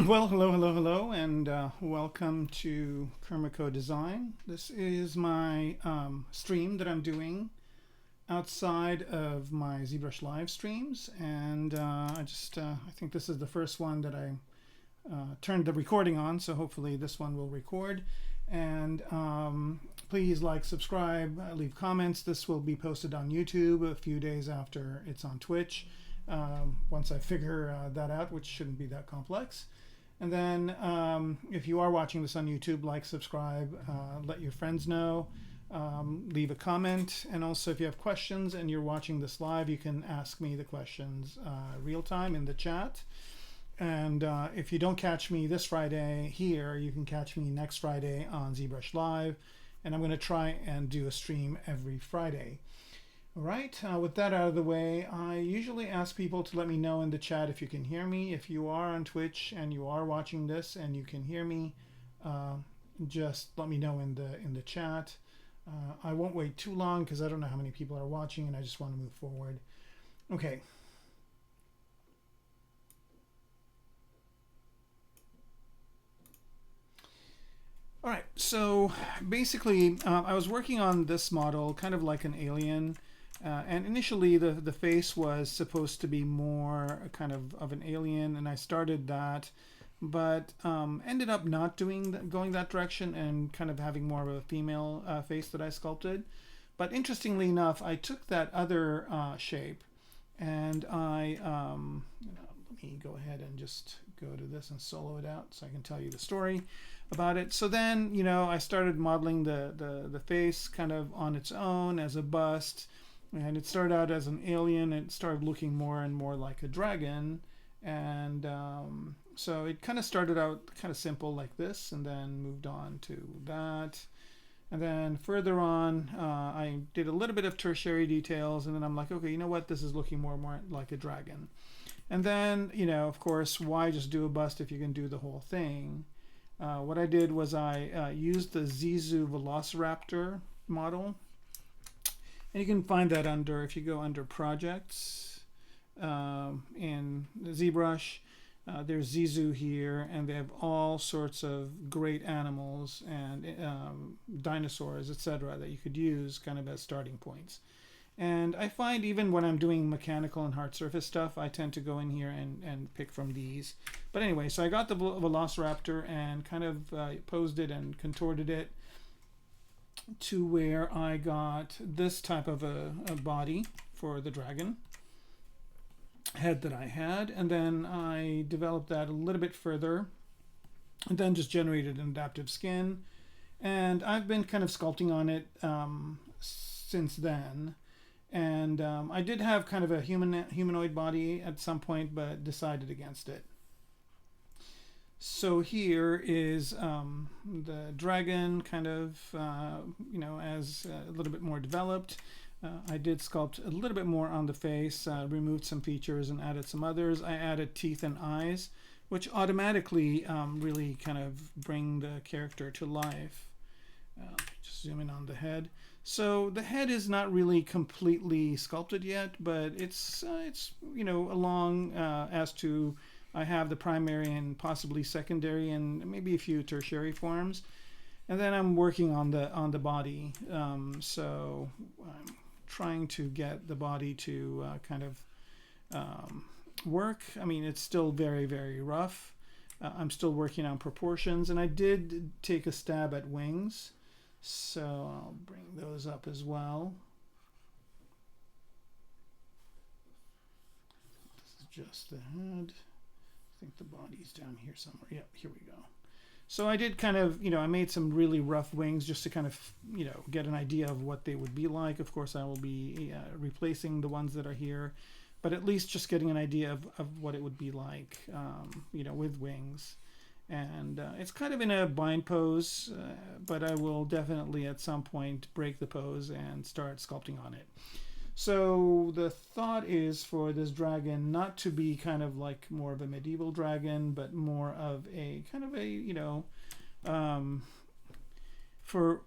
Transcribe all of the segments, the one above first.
Well, hello, and welcome to Kermaco Design. This is my stream that I'm doing outside of my ZBrush live streams, and I think this is the first one that I turned the recording on, so hopefully this one will record. And please like, subscribe, leave comments. This will be posted on YouTube a few days after it's on Twitch, once I figure that out, which shouldn't be that complex. And then if you are watching this on YouTube, like, subscribe, let your friends know, leave a comment. And also if you have questions and you're watching this live, you can ask me the questions real time in the chat. And if you don't catch me this Friday here, you can catch me next Friday on ZBrush Live. And I'm going to try and do a stream every Friday. All right, with that out of the way, I usually ask people to let me know in the chat if you can hear me. If you are on Twitch and you are watching this and you can hear me, just let me know in the chat. I won't wait too long because I don't know how many people are watching and I just want to move forward. Okay. All right, so basically I was working on this model kind of like an alien. And initially the face was supposed to be more kind of an alien, and I started that, but ended up not going that direction and kind of having more of a female face that I sculpted. But interestingly enough, I took that other shape and I let me go ahead and just go to this and solo it out so I can tell you the story about it. So then, I started modeling the face kind of on its own as a bust. And it started out as an alien. It started looking more and more like a dragon. And so it kind of started out kind of simple like this and then moved on to that. And then further on, I did a little bit of tertiary details. And then I'm like, okay, you know what? This is looking more and more like a dragon. And then, of course, why just do a bust if you can do the whole thing? What I did was I used the Zizu Velociraptor model. And you can find that if you go under projects in ZBrush, there's Zizu here, and they have all sorts of great animals and dinosaurs, etc., that you could use kind of as starting points. And I find even when I'm doing mechanical and hard surface stuff, I tend to go in here and pick from these. But anyway, so I got the Velociraptor and kind of posed it and contorted it to where I got this type of a body for the dragon head that I had, and then I developed that a little bit further and then just generated an adaptive skin, and I've been kind of sculpting on it since then. And I did have kind of a humanoid body at some point, but decided against it. So here is the dragon kind of, as a little bit more developed. I did sculpt a little bit more on the face, removed some features and added some others. I added teeth and eyes, which automatically really kind of bring the character to life. Just zoom in on the head. So the head is not really completely sculpted yet, but it's along as to I have the primary and possibly secondary and maybe a few tertiary forms, and then I'm working on the body. So I'm trying to get the body to kind of work. I mean, it's still very, very rough. I'm still working on proportions, and I did take a stab at wings, so I'll bring those up as well. This is just the head. I think the body's down here somewhere. Yep, here we go. So I did kind of, I made some really rough wings just to kind of, get an idea of what they would be like. Of course, I will be replacing the ones that are here, but at least just getting an idea of what it would be like, with wings. And it's kind of in a bind pose, but I will definitely at some point break the pose and start sculpting on it. So the thought is for this dragon not to be kind of like more of a medieval dragon, but more of a kind of a, for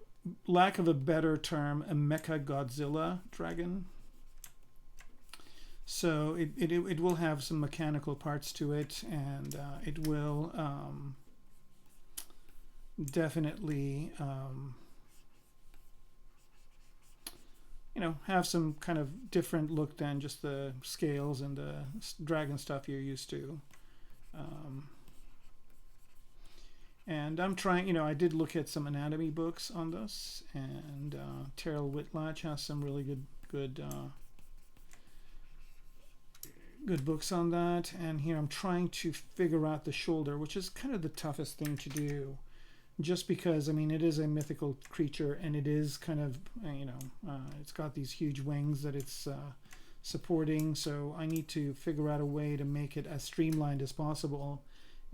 lack of a better term, a mecha Godzilla dragon. So it will have some mechanical parts to it, and it will definitely you know, have some kind of different look than just the scales and the dragon stuff you're used to. And I'm trying, you know, I did look at some anatomy books on this, and Terrell Whitlatch has some really good books on that. And here I'm trying to figure out the shoulder, which is kind of the toughest thing to do, just because, I mean, it is a mythical creature, and it is kind of, you know, it's got these huge wings that it's supporting, so I need to figure out a way to make it as streamlined as possible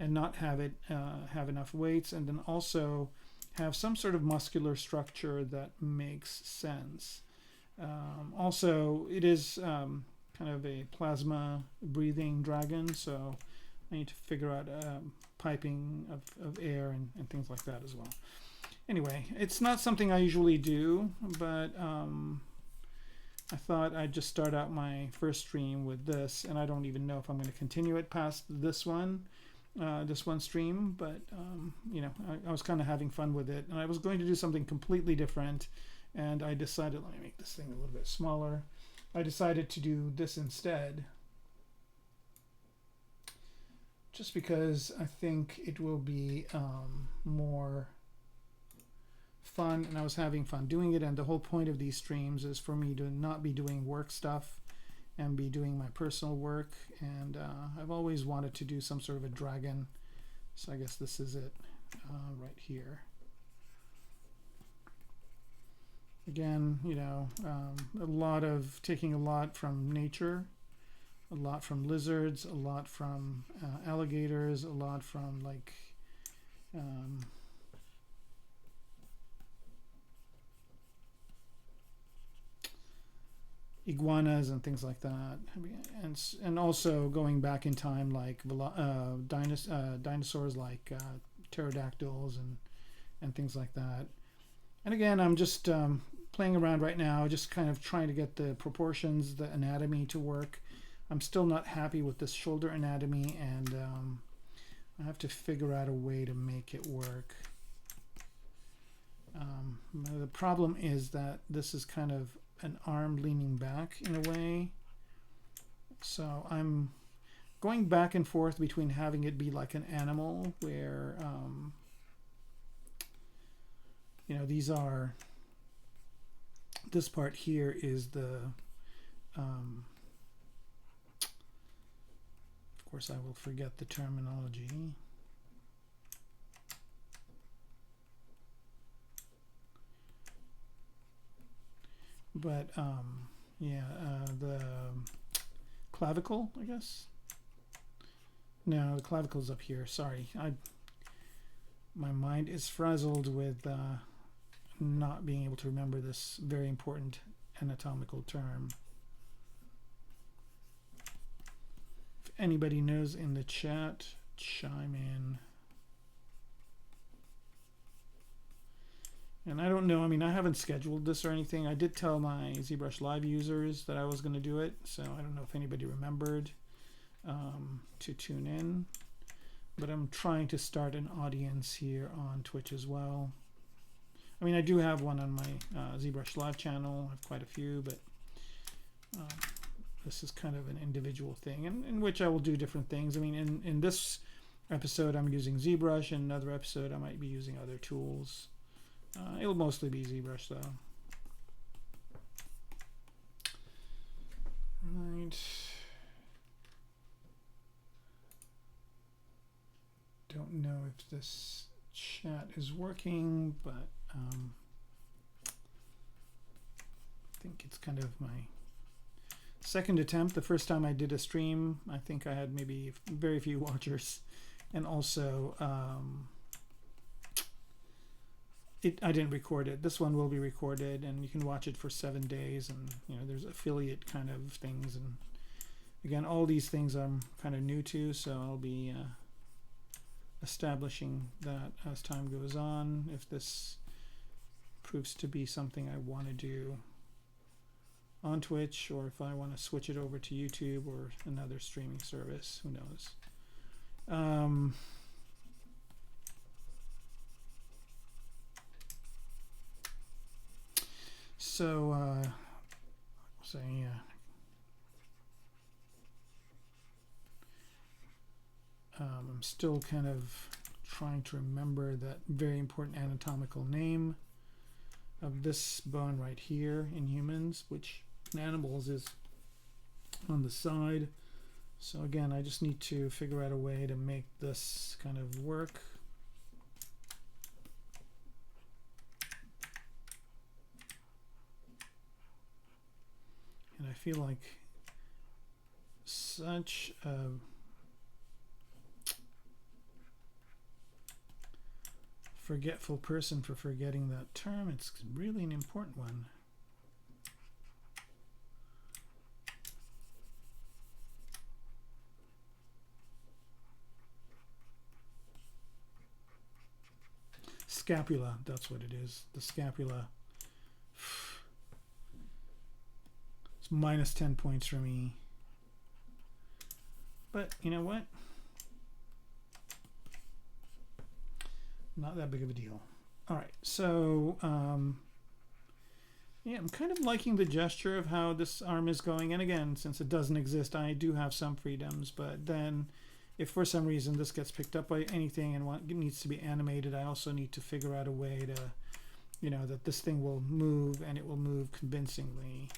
and not have it have enough weights, and then also have some sort of muscular structure that makes sense. Also, it is kind of a plasma breathing dragon, so I need to figure out piping of air and things like that as well. Anyway, it's not something I usually do, but I thought I'd just start out my first stream with this, and I don't even know if I'm going to continue it past this one stream, but you know, I was kind of having fun with it, and I was going to do something completely different, and I decided, let me make this thing a little bit smaller. I decided to do this instead, just because I think it will be more fun, and I was having fun doing it, and the whole point of these streams is for me to not be doing work stuff and be doing my personal work, and I've always wanted to do some sort of a dragon, so I guess this is it right here. Again, you know, taking a lot from nature, a lot from lizards, a lot from alligators, a lot from like iguanas and things like that. I mean, and also going back in time, like dinosaurs like pterodactyls and things like that. And again, I'm just playing around right now, just kind of trying to get the proportions, the anatomy to work. I'm still not happy with this shoulder anatomy, and I have to figure out a way to make it work. The problem is that this is kind of an arm leaning back in a way, so I'm going back and forth between having it be like an animal where you know, this part here is the of course I will forget the terminology, but yeah, the clavicle, I guess. No, the clavicle's up here. Sorry, my mind is frazzled with not being able to remember this very important anatomical term. If anybody knows in the chat, chime in. And I don't know, I mean, I haven't scheduled this or anything. I did tell my ZBrush Live users that I was going to do it, so I don't know if anybody remembered to tune in. But I'm trying to start an audience here on Twitch as well. I mean, I do have one on my ZBrush Live channel. I have quite a few, but this is kind of an individual thing in which I will do different things. I mean, in this episode, I'm using ZBrush. In another episode, I might be using other tools. It'll mostly be ZBrush, though. Right. Don't know if this chat is working, but I think it's kind of my second attempt. The first time I did a stream, I think I had maybe very few watchers, and also I didn't record it. This one will be recorded, and you can watch it for 7 days, and you know, there's affiliate kind of things, and again, all these things I'm kind of new to, so I'll be establishing that as time goes on, if this proves to be something I want to do. on Twitch, or if I want to switch it over to YouTube or another streaming service, who knows. Yeah. I'm still kind of trying to remember that very important anatomical name of this bone right here in humans, which in animals is on the side. So again, I just need to figure out a way to make this kind of work. And I feel like such a forgetful person for forgetting that term. It's really an important one. Scapula, that's what it is. The scapula. It's minus 10 points for me. But you know what? Not that big of a deal. All right, so yeah, I'm kind of liking the gesture of how this arm is going. And again, since it doesn't exist, I do have some freedoms. But then if for some reason this gets picked up by anything and it needs to be animated, I also need to figure out a way to, you know, that this thing will move, and it will move convincingly.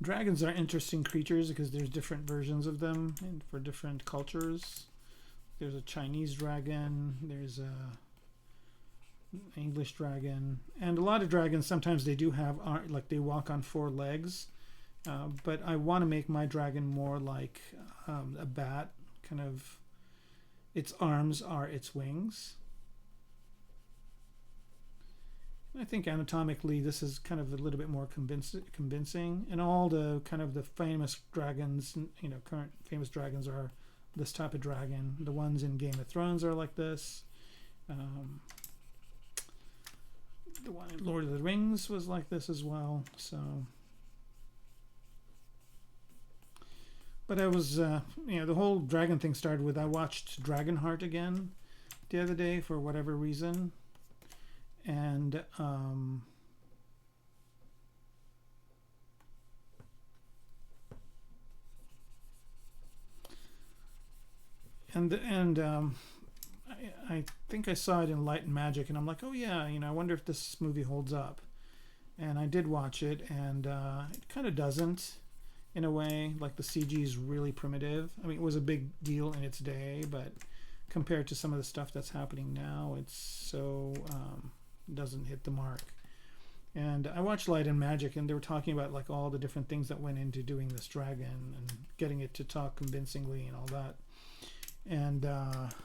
Dragons are interesting creatures because there's different versions of them and for different cultures. There's a Chinese dragon, there's a English dragon, and a lot of dragons sometimes they do have like they walk on 4 legs, but I want to make my dragon more like a bat, kind of. Its arms are its wings. I think anatomically this is kind of a little bit more convincing, and all the kind of the famous dragons, you know, current famous dragons are this type of dragon. The ones in Game of Thrones are like this. The one in Lord of the Rings was like this as well. So, but I was, you know, the whole dragon thing started with I watched Dragonheart again the other day for whatever reason. And I think I saw it in Light and Magic, and I'm like, oh yeah, you know, I wonder if this movie holds up. And I did watch it, and it kind of doesn't, in a way. Like the CG is really primitive. I mean, it was a big deal in its day, but compared to some of the stuff that's happening now, it's so doesn't hit the mark. And I watched Light and Magic, and they were talking about like all the different things that went into doing this dragon and getting it to talk convincingly and all that. And that's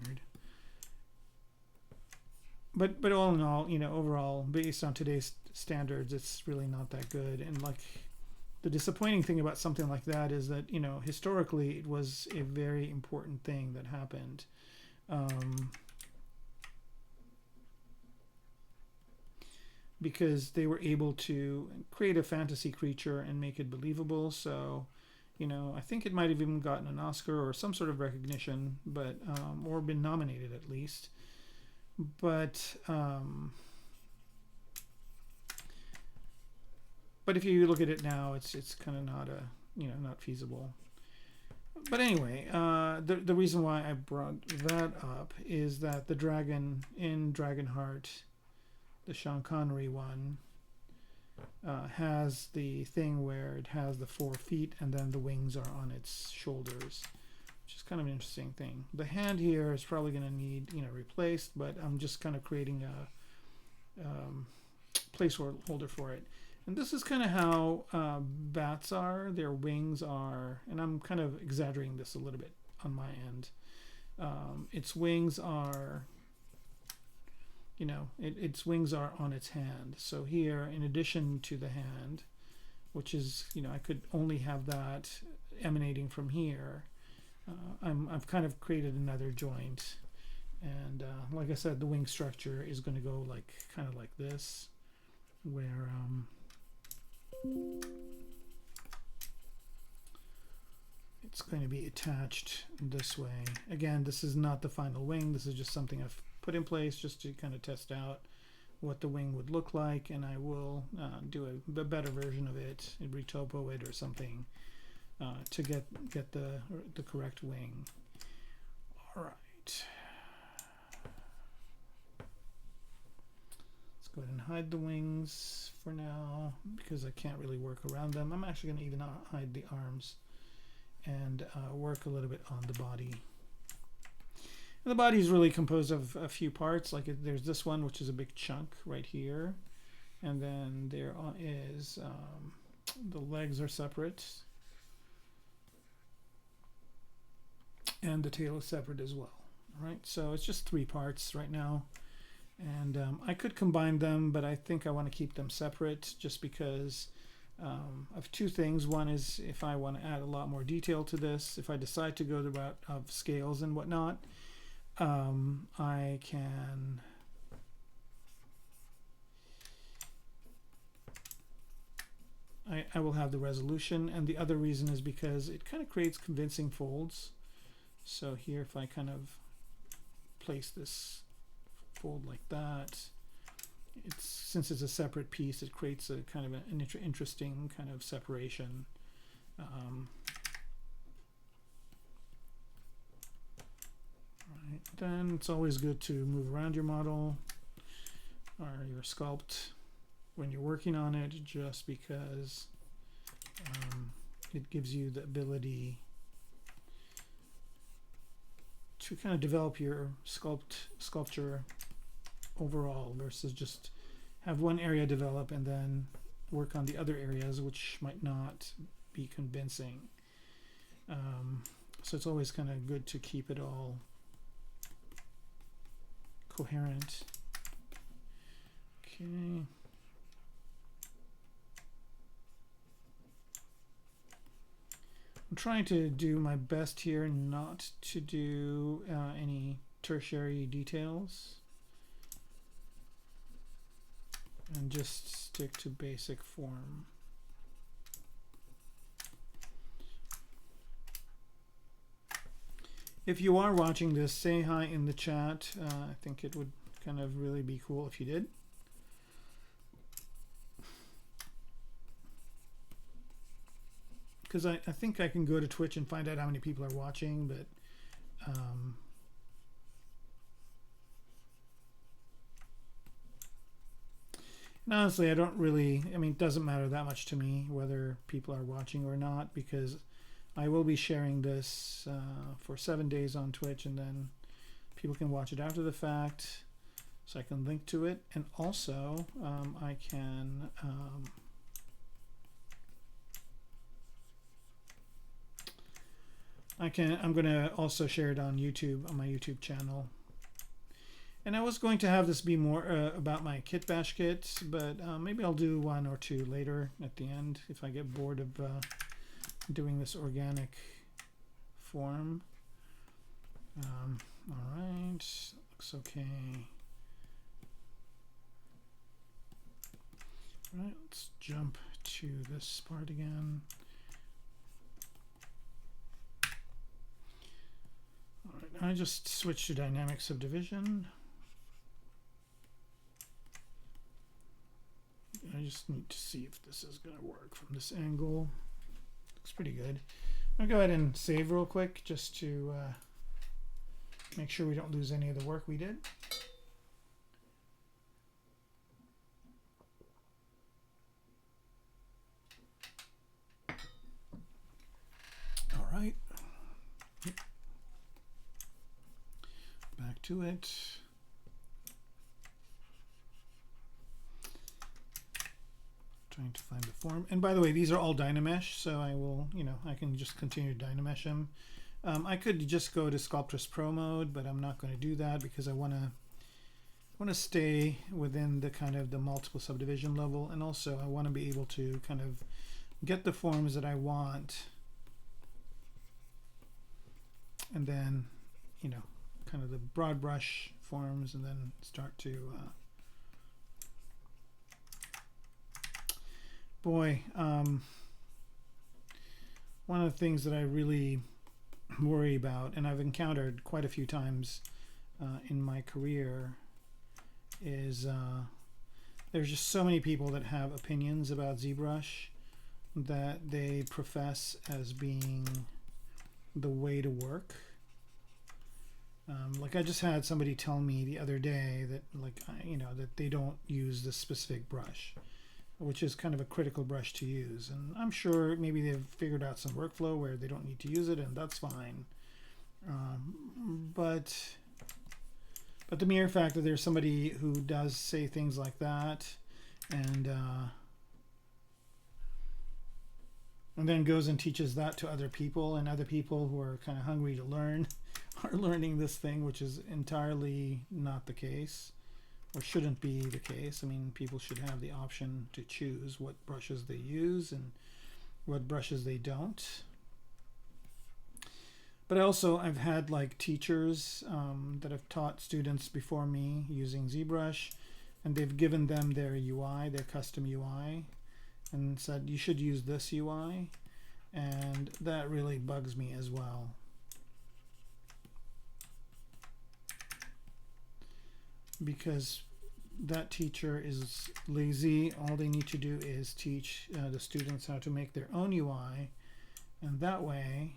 weird. But all in all, you know, overall, based on today's standards, it's really not that good. And like, the disappointing thing about something like that is that, you know, historically it was a very important thing that happened. Because they were able to create a fantasy creature and make it believable. So, you know, I think it might have even gotten an Oscar or some sort of recognition, but or been nominated at least. But if you look at it now, it's kind of not not feasible. But anyway, the reason why I brought that up is that the dragon in Dragonheart, the Sean Connery one, has the thing where it has the 4 feet and then the wings are on its shoulders, which is kind of an interesting thing. The hand here is probably going to need, you know, replaced, but I'm just kind of creating a placeholder for it. And this is kind of how bats are. Their wings are, and I'm kind of exaggerating this a little bit on my end. Its wings are you know, its wings are on its hand. So here, in addition to the hand, which is, you know, I could only have that emanating from here, I've kind of created another joint. And like I said, the wing structure is going to go like kind of like this, where it's going to be attached this way. Again, this is not the final wing. This is just something I've put in place just to kind of test out what the wing would look like, and I will do a better version of it, retopo it or something to get the correct wing. All right. Let's go ahead and hide the wings for now because I can't really work around them. I'm actually going to even hide the arms and work a little bit on the body. And the body is really composed of a few parts. Like there's this one, which is a big chunk right here, and then there is the legs are separate, and the tail is separate as well. All right, so it's just 3 parts right now, and I could combine them, but I think I want to keep them separate just because of 2 things. One is if I want to add a lot more detail to this, if I decide to go the route of scales and whatnot, I will have the resolution, and the other reason is because it kind of creates convincing folds. So here, if I kind of place this fold like that, since it's a separate piece, it creates a kind of an interesting kind of separation. Right. Then it's always good to move around your model or your sculpt when you're working on it, just because it gives you the ability to kind of develop your sculpture overall versus just have one area develop and then work on the other areas which might not be convincing. So it's always kind of good to keep it all coherent. Okay. I'm trying to do my best here not to do any tertiary details and just stick to basic form. If you are watching this, say hi in the chat. I think it would kind of really be cool if you did. Because I think I can go to Twitch and find out how many people are watching, but and honestly, I don't really, I mean, it doesn't matter that much to me whether people are watching or not, because I will be sharing this for 7 days on Twitch, and then people can watch it after the fact, so I can link to it. And also I can I'm going to also share it on YouTube, on my YouTube channel. And I was going to have this be more about my kit bash kit, but maybe I'll do 1 or 2 later at the end if I get bored of doing this organic form. All right, looks okay. All right, let's jump to this part again. All right, I just switched to dynamic subdivision. I just need to see if this is going to work from this angle. Looks pretty good. I'll go ahead and save real quick just to make sure we don't lose any of the work we did. All right. Back to it. Trying to find the form. And by the way, these are all Dynamesh, so I will, I can just continue to Dynamesh them. I could just go to Sculptress Pro mode, but I'm not going to do that because I want want to stay within the kind of the multiple subdivision level, and also I want to be able to kind of get the forms that I want, and then, you know, kind of the broad brush forms, and then start to one of the things that I really worry about, and I've encountered quite a few times in my career, is there's just so many people that have opinions about ZBrush that they profess as being the way to work. Like I just had somebody tell me the other day that, like, you know, that they don't use this specific brush, which is kind of a critical brush to use. And I'm sure maybe they've figured out some workflow where they don't need to use it, and that's fine. But the mere fact that there's somebody who does say things like that, and then goes and teaches that to other people, and other people who are kind of hungry to learn are learning this thing, which is entirely not the case, or shouldn't be the case. I mean, people should have the option to choose what brushes they use and what brushes they don't. But also, I've had like teachers that have taught students before me using ZBrush, and they've given them their UI, their custom UI, and said, you should use this UI, and that really bugs me as well. Because that teacher is lazy. All they need to do is teach the students how to make their own UI, and that way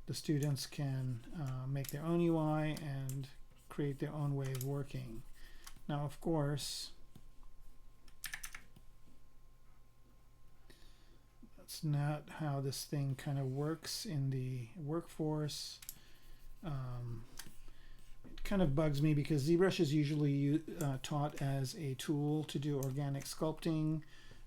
the students can make their own UI and create their own way of working. Now, of course, that's not how this thing kind of works in the workforce. It kind of bugs me because ZBrush is usually taught as a tool to do organic sculpting.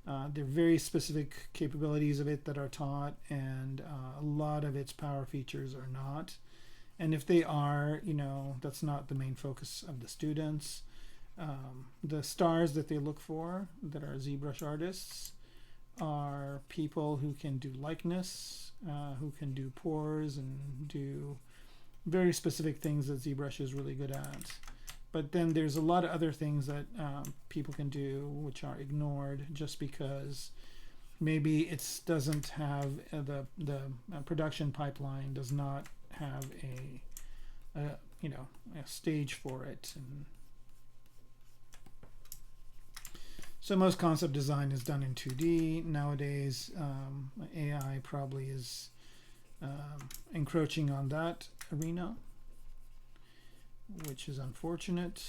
There are very specific capabilities of it that are taught, and a lot of its power features are not. And if they are, you know, that's not the main focus of the students. The stars that they look for that are ZBrush artists are people who can do likeness, who can do pores and do very specific things that ZBrush is really good at. But then there's a lot of other things that people can do which are ignored just because maybe it doesn't have the production pipeline does not have a you know, a stage for it. And so most concept design is done in 2D nowadays. AI probably is encroaching on that arena, which is unfortunate.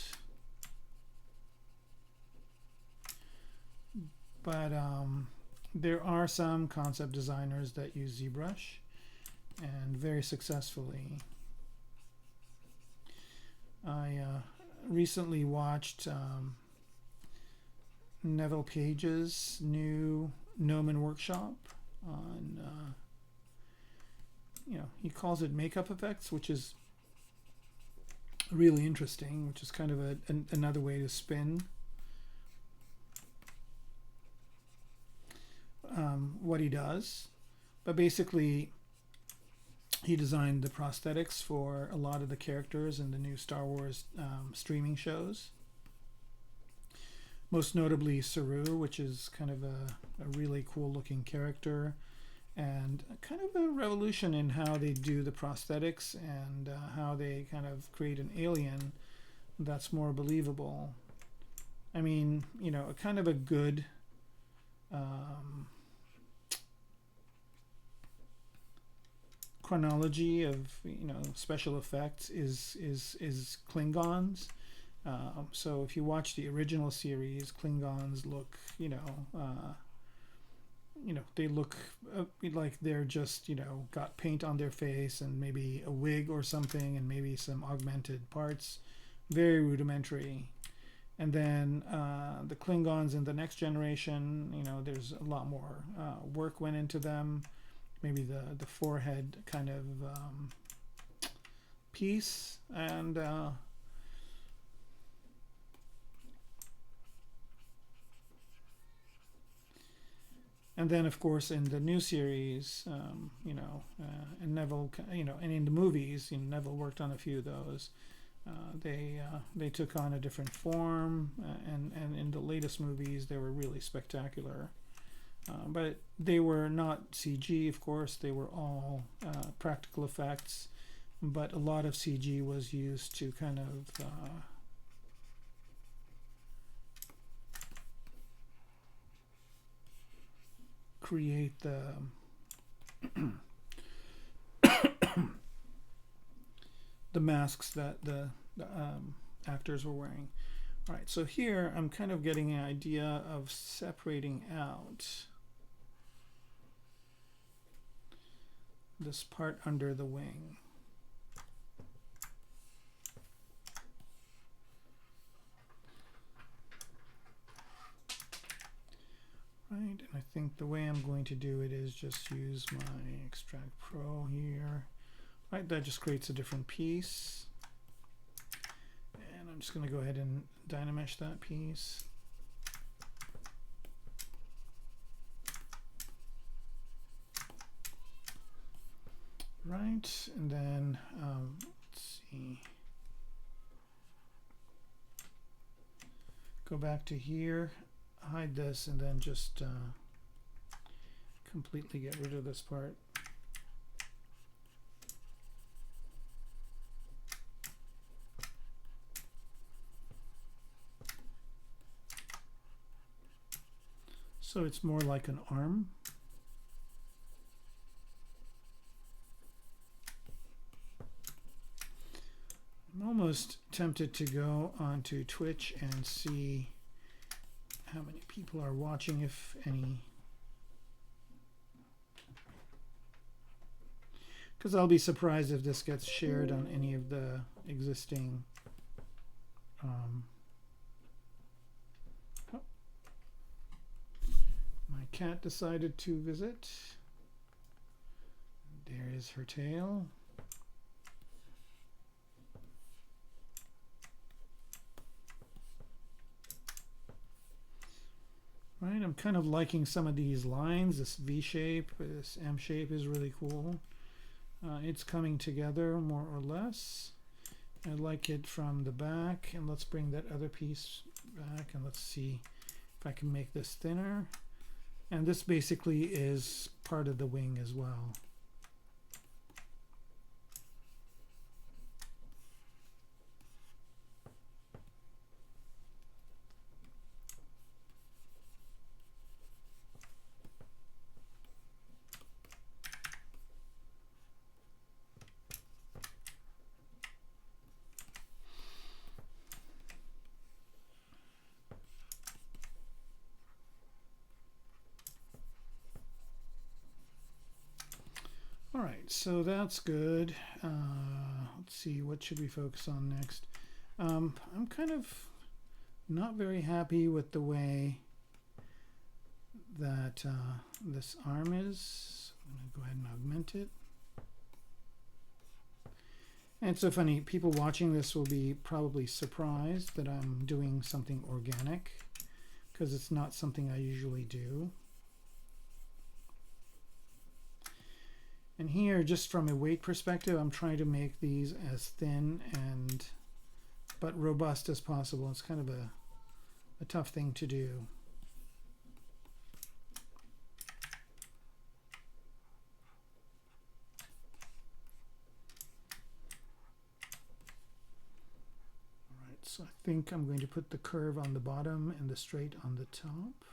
But there are some concept designers that use ZBrush, and very successfully. I recently watched Neville Page's new Gnomon workshop on, you know, he calls it makeup effects, which is really interesting, which is kind of another way to spin what he does. But basically, he designed the prosthetics for a lot of the characters in the new Star Wars streaming shows. Most notably Saru, which is kind of a really cool looking character, and kind of a revolution in how they do the prosthetics and how they kind of create an alien that's more believable. I mean, you know, a kind of a good chronology of, you know, special effects is Klingons. So if you watch the original series, Klingons look, you know, they look like they're just, you know, got paint on their face and maybe a wig or something and maybe some augmented parts, very rudimentary. And then the Klingons in the next generation, you know, there's a lot more work went into them. Maybe the forehead kind of piece, and And then, of course, in the new series, and Neville, and in the movies, Neville worked on a few of those. They took on a different form, and in the latest movies, they were really spectacular. But they were not CG, of course. They were all practical effects. But a lot of CG was used to kind of create the masks that the actors were wearing. All right, so here I'm kind of getting an idea of separating out this part under the wing. Right, and I think the way I'm going to do it is just use my Extract Pro here. Right, that just creates a different piece. And I'm just going to go ahead and Dynamesh that piece. Right, and then let's see. Go back to here, hide this, and then just completely get rid of this part. So it's more like an arm. I'm almost tempted to go onto Twitch and see how many people are watching, if any. Because I'll be surprised if this gets shared on any of the existing my cat decided to visit. There is her tail. Right, I'm kind of liking some of these lines. This V shape, this M shape is really cool. It's coming together more or less. I like it from the back, and let's bring that other piece back and let's see if I can make this thinner. And this basically is part of the wing as well. All right, so that's good. Let's see, what should we focus on next? I'm kind of not very happy with the way that this arm is. I'm going to go ahead and augment it. And it's so funny, people watching this will be probably surprised that I'm doing something organic, because it's not something I usually do. And here, just from a weight perspective, I'm trying to make these as thin and but robust as possible. It's kind of a tough thing to do. All right, so I think I'm going to put the curve on the bottom and the straight on the top.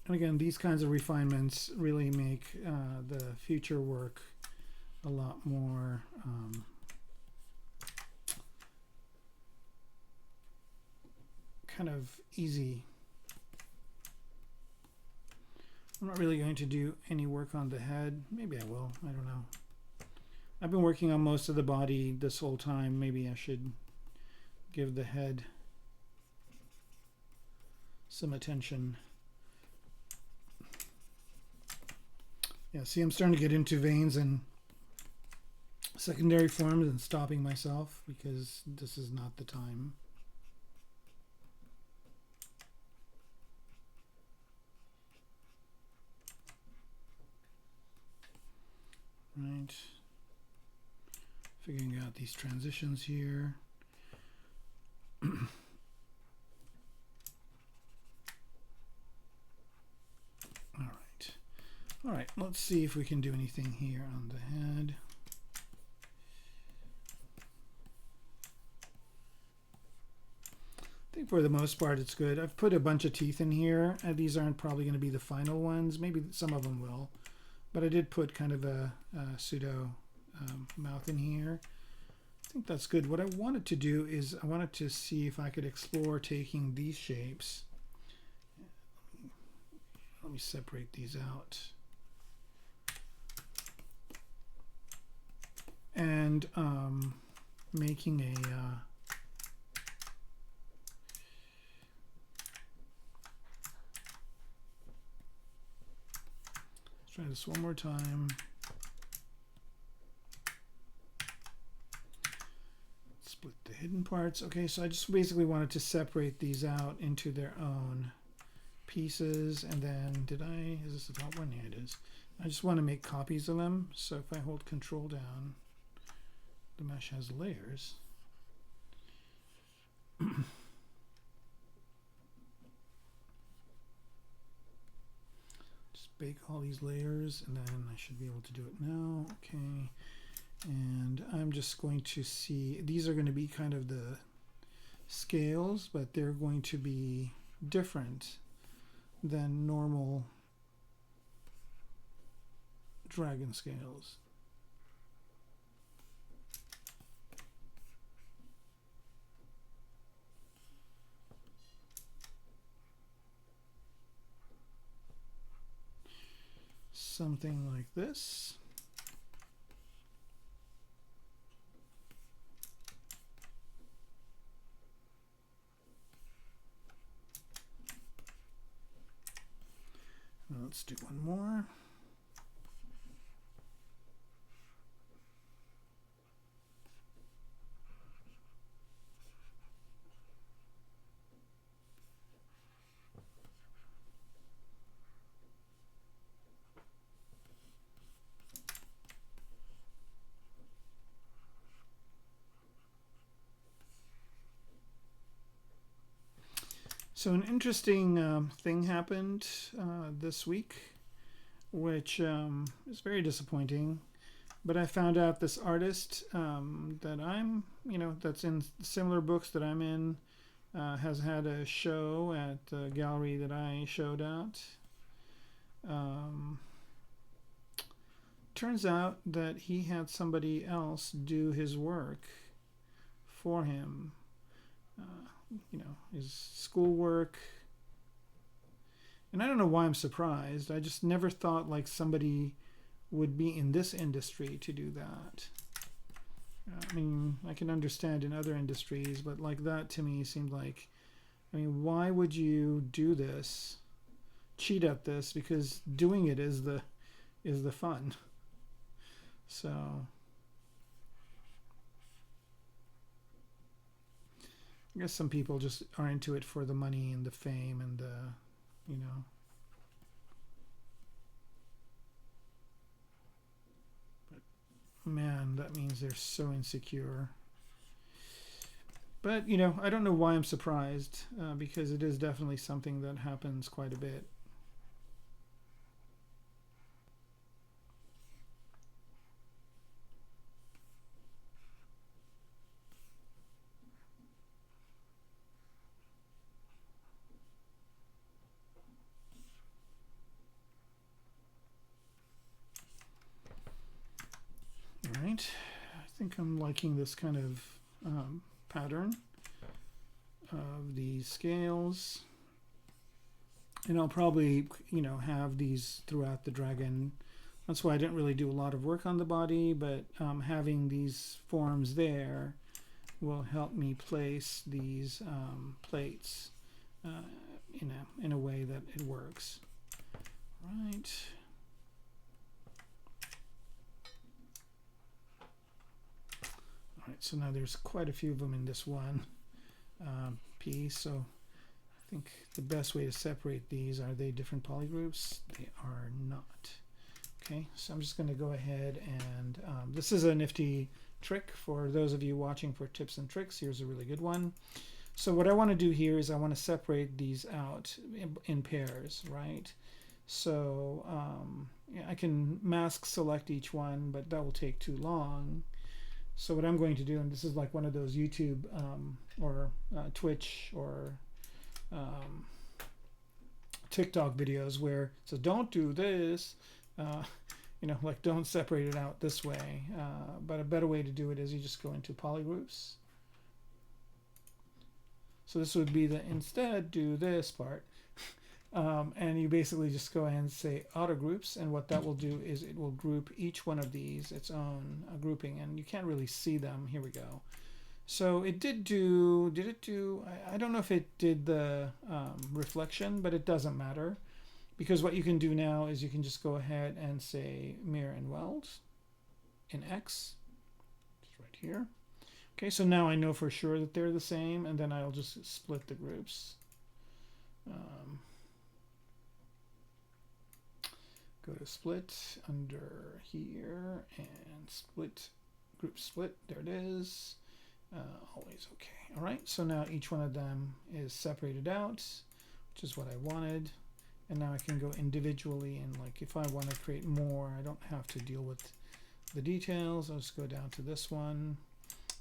And again, these kinds of refinements really make the future work a lot more kind of easy. I'm not really going to do any work on the head. Maybe I will. I don't know. I've been working on most of the body this whole time. Maybe I should give the head some attention. Yeah, see, I'm starting to get into veins and secondary forms and stopping myself because this is not the time. Right. Figuring out these transitions here. All right. All right, let's see if we can do anything here on the head. I think for the most part it's good. I've put a bunch of teeth in here. These aren't probably going to be the final ones. Maybe some of them will. But I did put kind of a pseudo mouth in here. I think that's good. What I wanted to do is I wanted to see if I could explore taking these shapes. Let me separate these out. And making a let's try this one more time. Split the hidden parts. Okay, so I just basically wanted to separate these out into their own pieces. And then is this the top one? Yeah, it is. I just want to make copies of them. So if I hold Control down, the mesh has layers. Just bake all these layers and then I should be able to do it now. Okay. And I'm just going to see, these are going to be kind of the scales, but they're going to be different than normal dragon scales. Something like this. Let's do one more. So an interesting thing happened this week, which is very disappointing. But I found out this artist that I'm, that's in similar books that I'm in, has had a show at the gallery that I showed at. Turns out that he had somebody else do his work for him. His schoolwork. And I don't know why I'm surprised. I just never thought like somebody would be in this industry to do that. I mean, I can understand in other industries, but like that to me seemed like, why would you do this? Cheat at this, because doing it is the fun. So I guess some people just are into it for the money and the fame and the, But man, that means they're so insecure. But, I don't know why I'm surprised, because it is definitely something that happens quite a bit. Right, I think I'm liking this kind of pattern of these scales. And I'll probably, have these throughout the dragon. That's why I didn't really do a lot of work on the body, but having these forms there will help me place these plates in a way that it works. Right. All right, so now there's quite a few of them in this one piece, so I think the best way to separate these, are they different polygroups? They are not. Okay, so I'm just going to go ahead and this is a nifty trick for those of you watching for tips and tricks. Here's a really good one. So what I want to do here is I want to separate these out in pairs, right? So yeah, I can mask select each one, but that will take too long. So what I'm going to do, and this is like one of those YouTube or Twitch or TikTok videos where it says don't do this, like don't separate it out this way. But a better way to do it is you just go into polygroups. So this would be the instead do this part. And you basically just go ahead and say auto groups, and what that will do is it will group each one of these its own grouping, and you can't really see them. Here we go. So it did it do, I don't know if it did the reflection, but it doesn't matter, because what you can do now is you can just go ahead and say mirror and weld in X, just right here. Okay, so now I know for sure that they're the same, and then I'll just split the groups. Go to split under here and split, group split, there it is. Always okay. All right, so now each one of them is separated out, which is what I wanted. And now I can go individually, and like if I want to create more, I don't have to deal with the details. I'll just go down to this one.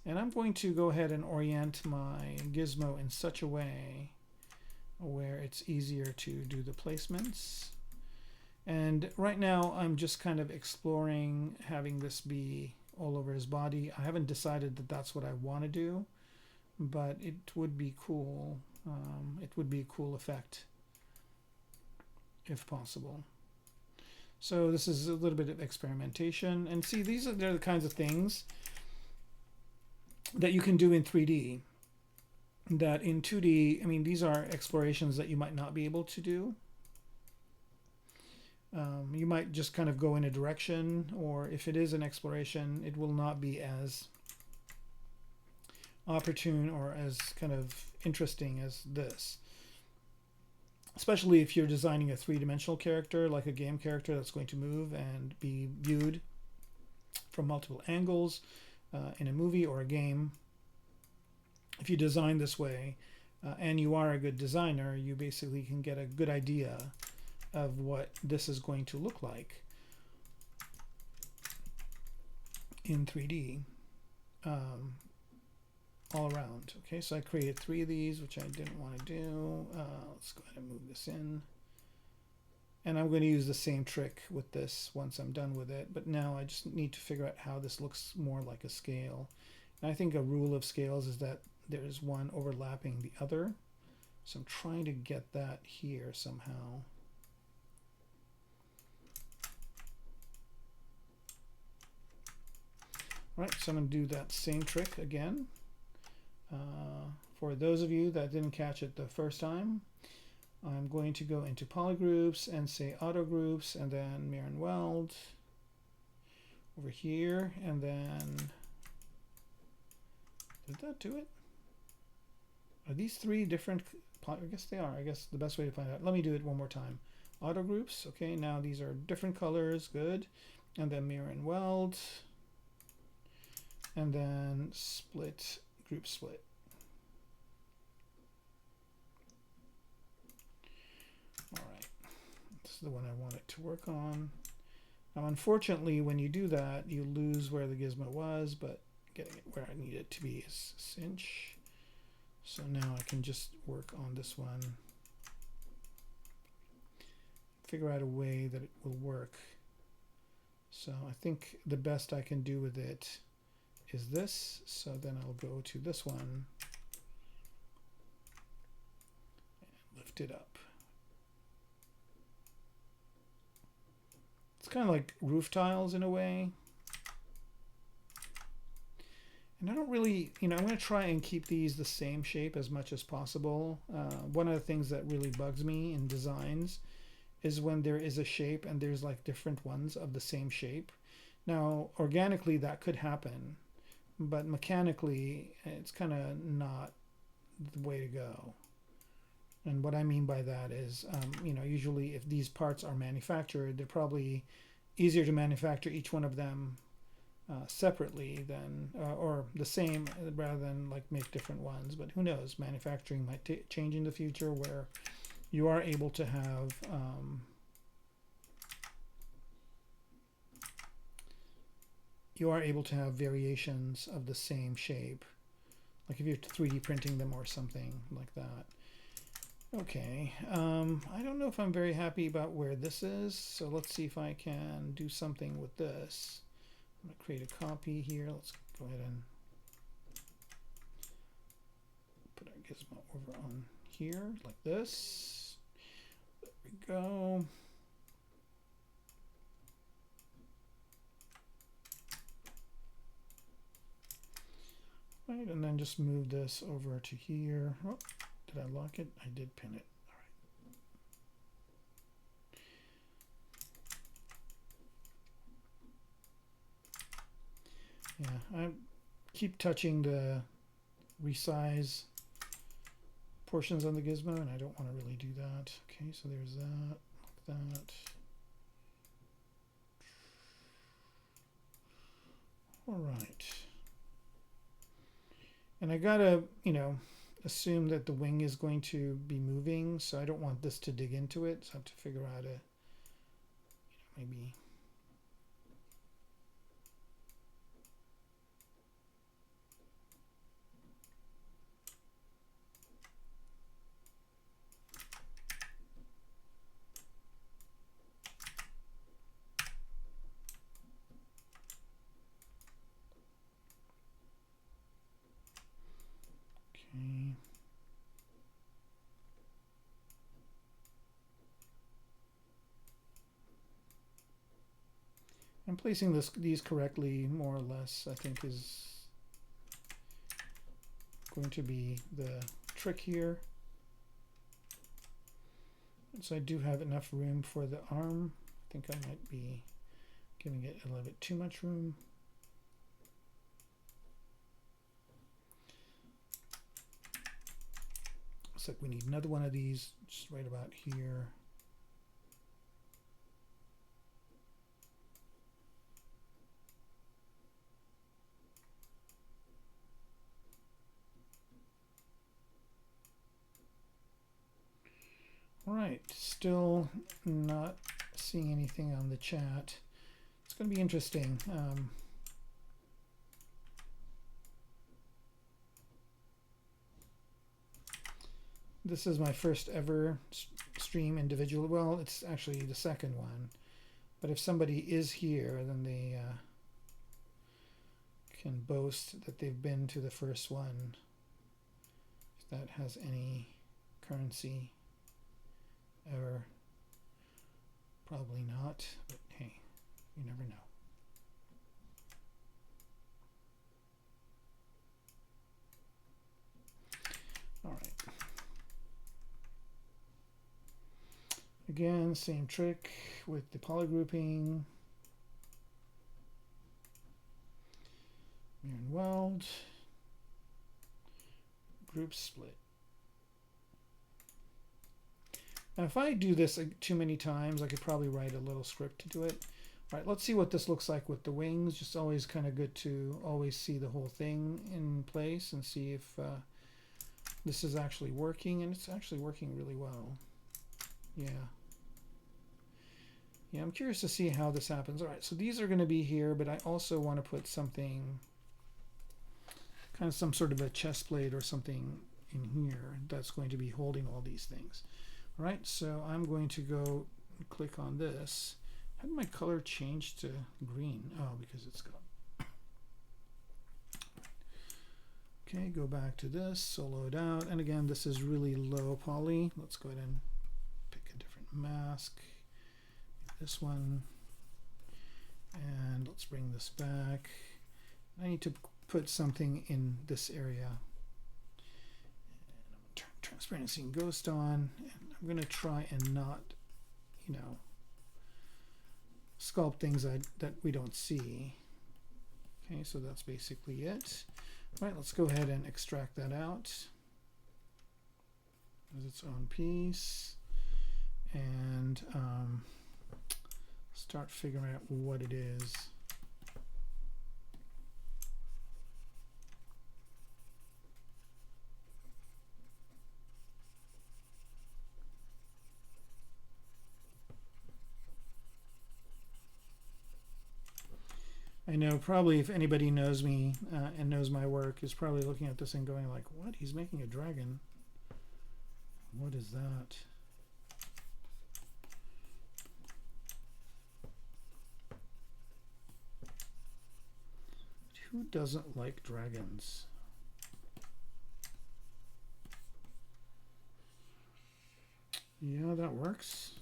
And I'm going to go ahead and orient my gizmo in such a way where it's easier to do the placements. And right now I'm just kind of exploring having this be all over his body. I haven't decided that that's what I want to do, but it would be cool. It would be a cool effect if possible. So this is a little bit of experimentation. And see, they're the kinds of things that you can do in 3D that in 2D, I mean, these are explorations that you might not be able to do. You might just kind of go in a direction, or if it is an exploration, it will not be as opportune or as kind of interesting as this. Especially if you're designing a three-dimensional character, like a game character that's going to move and be viewed from multiple angles in a movie or a game. If you design this way, and you are a good designer, you basically can get a good idea of what this is going to look like in 3D all around. Okay, so I created 3 of these, which I didn't want to do. Let's go ahead and move this in. And I'm going to use the same trick with this once I'm done with it. But now I just need to figure out how this looks more like a scale. And I think a rule of scales is that there's one overlapping the other. So I'm trying to get that here somehow. All right, so I'm going to do that same trick again. For those of you that didn't catch it the first time, I'm going to go into polygroups and say auto groups, and then mirror and weld over here, and then did that do it? Are these 3 different? I guess they are. I guess the best way to find out. Let me do it one more time. Auto groups. Okay, now these are different colors. Good. And then mirror and weld. And then split, group split. All right, this is the one I want it to work on. Now, unfortunately, when you do that, you lose where the gizmo was, but getting it where I need it to be is a cinch. So now I can just work on this one, figure out a way that it will work. So I think the best I can do with it is this. So then I'll go to this one and lift it up. kind of like roof tiles in a way. And I don't really, I'm going to try and keep these the same shape as much as possible. One of the things that really bugs me in designs is when there is a shape and there's like different ones of the same shape. Now, organically that could happen, but mechanically it's kind of not the way to go. And what I mean by that is, usually if these parts are manufactured, they're probably easier to manufacture each one of them separately than or the same rather than like make different ones. But who knows, manufacturing might change in the future where you are able to have variations of the same shape, like if you're 3D printing them or something like that. Okay, I don't know if I'm very happy about where this is, so let's see if I can do something with this. I'm going to create a copy here. Let's go ahead and put our gizmo over on here like this. There we go. Right, and then just move this over to here. Oh, did I lock it? I did pin it. Yeah, I keep touching the resize portions on the gizmo, and I don't want to really do that. Okay, so there's that, like that. All right. And I gotta, assume that the wing is going to be moving, so I don't want this to dig into it, so I have to figure out maybe. Okay. And placing these correctly, more or less, I think is going to be the trick here. And so I do have enough room for the arm. I think I might be giving it a little bit too much room. Looks like we need another one of these just right about here. All right, still not seeing anything on the chat. It's going to be interesting. This is my first ever stream individual. Well, it's actually the second one. But if somebody is here, then they can boast that they've been to the first one. If that has any currency ever. Probably not, but hey, you never know. All right. Again, same trick with the polygrouping. Mirror and weld. Group split. Now, if I do this too many times, I could probably write a little script to do it. All right, let's see what this looks like with the wings. Just always kind of good to always see the whole thing in place and see if this is actually working, and it's actually working really well. Yeah. Yeah, I'm curious to see how this happens. All right, so these are going to be here, but I also want to put something, kind of some sort of a chest plate or something in here that's going to be holding all these things. All right, so I'm going to go click on this. How did my color change to green? Oh, because it's got. Okay, go back to this, solo it out. And again, this is really low poly. Let's go ahead and pick a different mask. This one. And let's bring this back. I need to put something in this area. And I'm going to turn transparency and ghost on. And I'm going to try and not, you know, sculpt things that we don't see. Okay, so that's basically it. All right, let's go ahead and extract that out as its own piece and start figuring out what it is. I know probably if anybody knows me and knows my work is probably looking at this and going like, what? He's making a dragon. What is that? Who doesn't like dragons? Yeah, that works.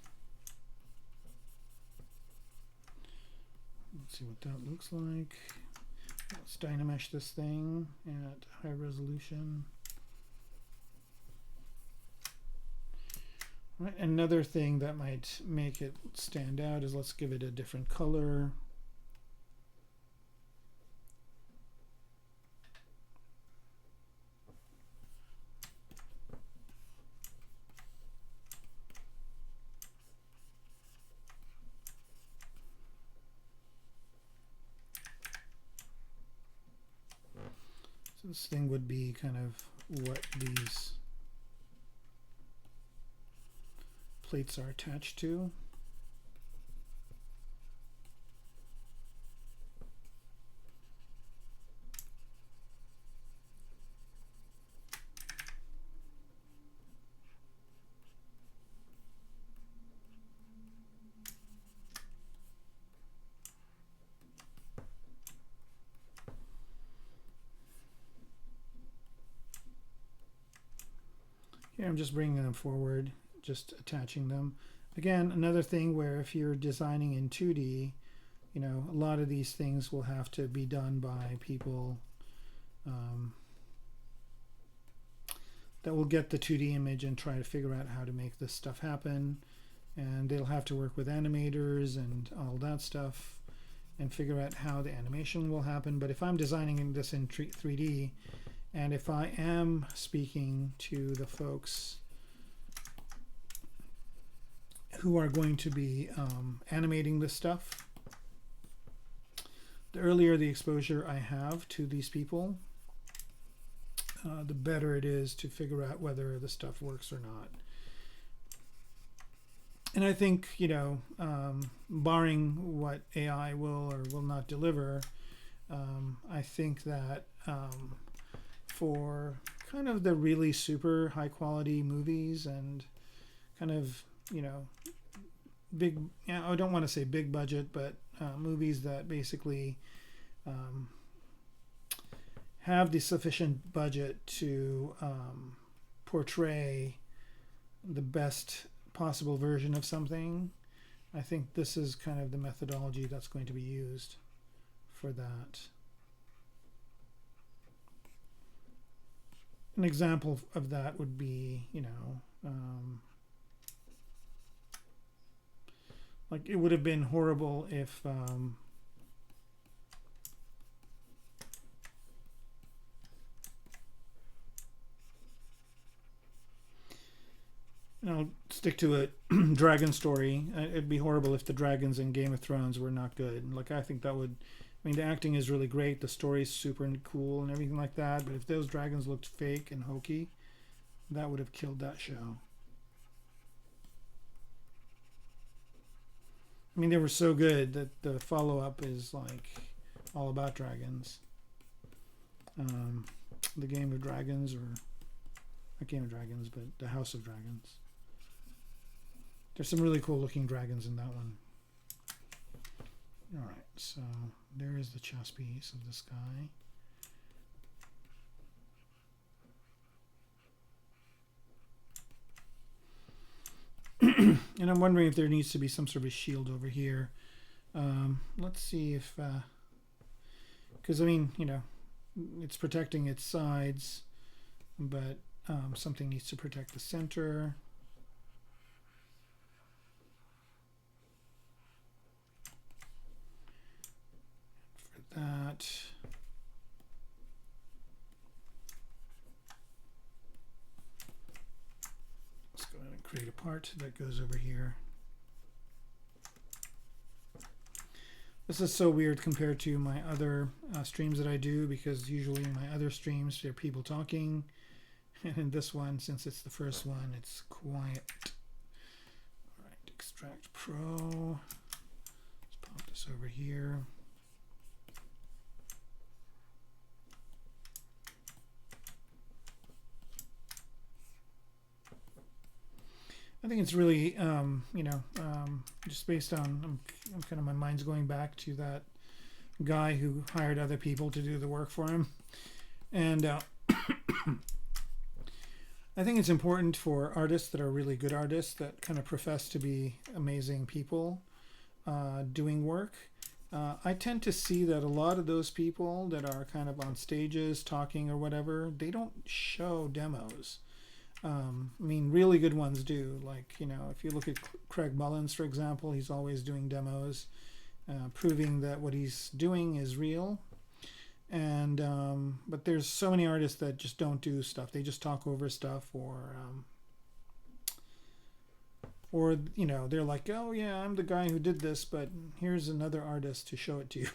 Let's see what that looks like. Let's dynamesh this thing at high resolution. Right, another thing that might make it stand out is let's give it a different color. So this thing would be kind of what these plates are attached to. Here I'm just bringing them forward, just attaching them. Again, another thing where if you're designing in 2D, you know, a lot of these things will have to be done by people that will get the 2D image and try to figure out how to make this stuff happen. And they'll have to work with animators and all that stuff and figure out how the animation will happen. But if I'm designing this in 3D, and if I am speaking to the folks who are going to be animating this stuff, the earlier the exposure I have to these people, the better it is to figure out whether the stuff works or not. And I think, you know, barring what AI will or will not deliver, I think that for kind of the really super high quality movies and kind of, you know, big, I don't want to say big budget, but movies that basically have the sufficient budget to portray the best possible version of something, I think this is kind of the methodology that's going to be used for that. An example of that would be, you know, like it would have been horrible if I'll stick to it. Dragon story. It'd be horrible if the dragons in Game of Thrones were not good. Like, I think that would, I mean, the acting is really great, the story's super cool and everything like that, but if those dragons looked fake and hokey, that would have killed that show. I mean, they were so good that the follow-up is like all about dragons. The Game of Dragons, or not Game of Dragons, but the House of Dragons. There's some really cool looking dragons in that one. All right, so there is the chess piece of this guy. And I'm wondering if there needs to be some sort of shield over here Let's see if, because I mean, you know, it's protecting its sides, but something needs to protect the center. For that, let's go ahead and create a part that goes over here. This is so weird compared to my other streams that I do, because usually in my other streams there are people talking, and in this one, since it's the first one, it's quiet. All right, extract pro. Let's pop this over here. I think it's really, you know, just based on, I'm kind of, my mind's going back to that guy who hired other people to do the work for him. And I think it's important for artists that are really good artists, that kind of profess to be amazing people doing work. I tend to see that a lot of those people that are kind of on stages talking or whatever, they don't show demos. I mean, really good ones do. Like, you know, if you look at Craig Mullins, for example, he's always doing demos, proving that what he's doing is real. And but there's so many artists that just don't do stuff. They just talk over stuff, or you know, they're like, oh yeah, I'm the guy who did this, but here's another artist to show it to you.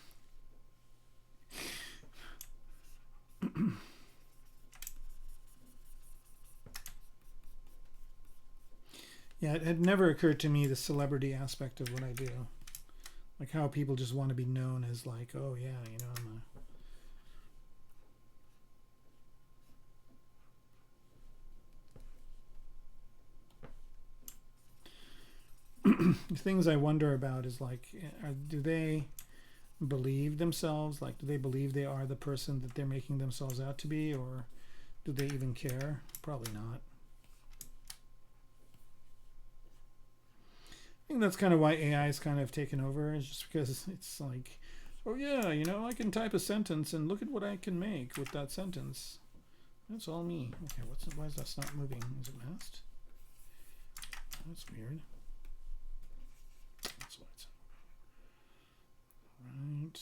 Yeah, it had never occurred to me the celebrity aspect of what I do. Like how people just want to be known as like, oh yeah, you know, the things I wonder about is like, do they believe themselves? Like, do they believe they are the person that they're making themselves out to be, or do they even care? Probably not. I think that's kind of why AI is kind of taken over, is just because it's like, oh yeah, you know, I can type a sentence and look at what I can make with that sentence. That's all me. Okay, why is that not moving? Is it masked? That's weird. That's why it's right.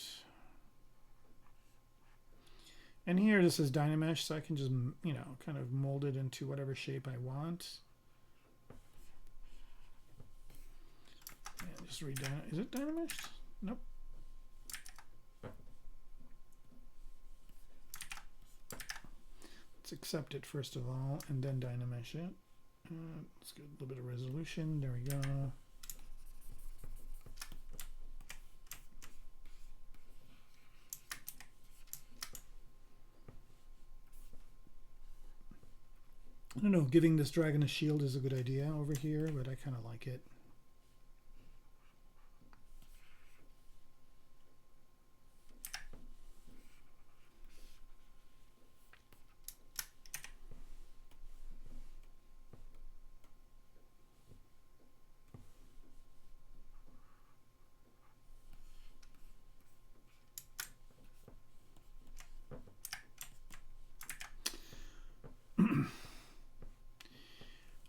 And here this is Dynamesh, so I can just, you know, kind of mold it into whatever shape I want. Yeah, just read down. Is it Dynamesh? Nope. Let's accept it first of all, and then Dynamesh it. Let's get a little bit of resolution. There we go. I don't know, giving this dragon a shield is a good idea over here, but I kind of like it.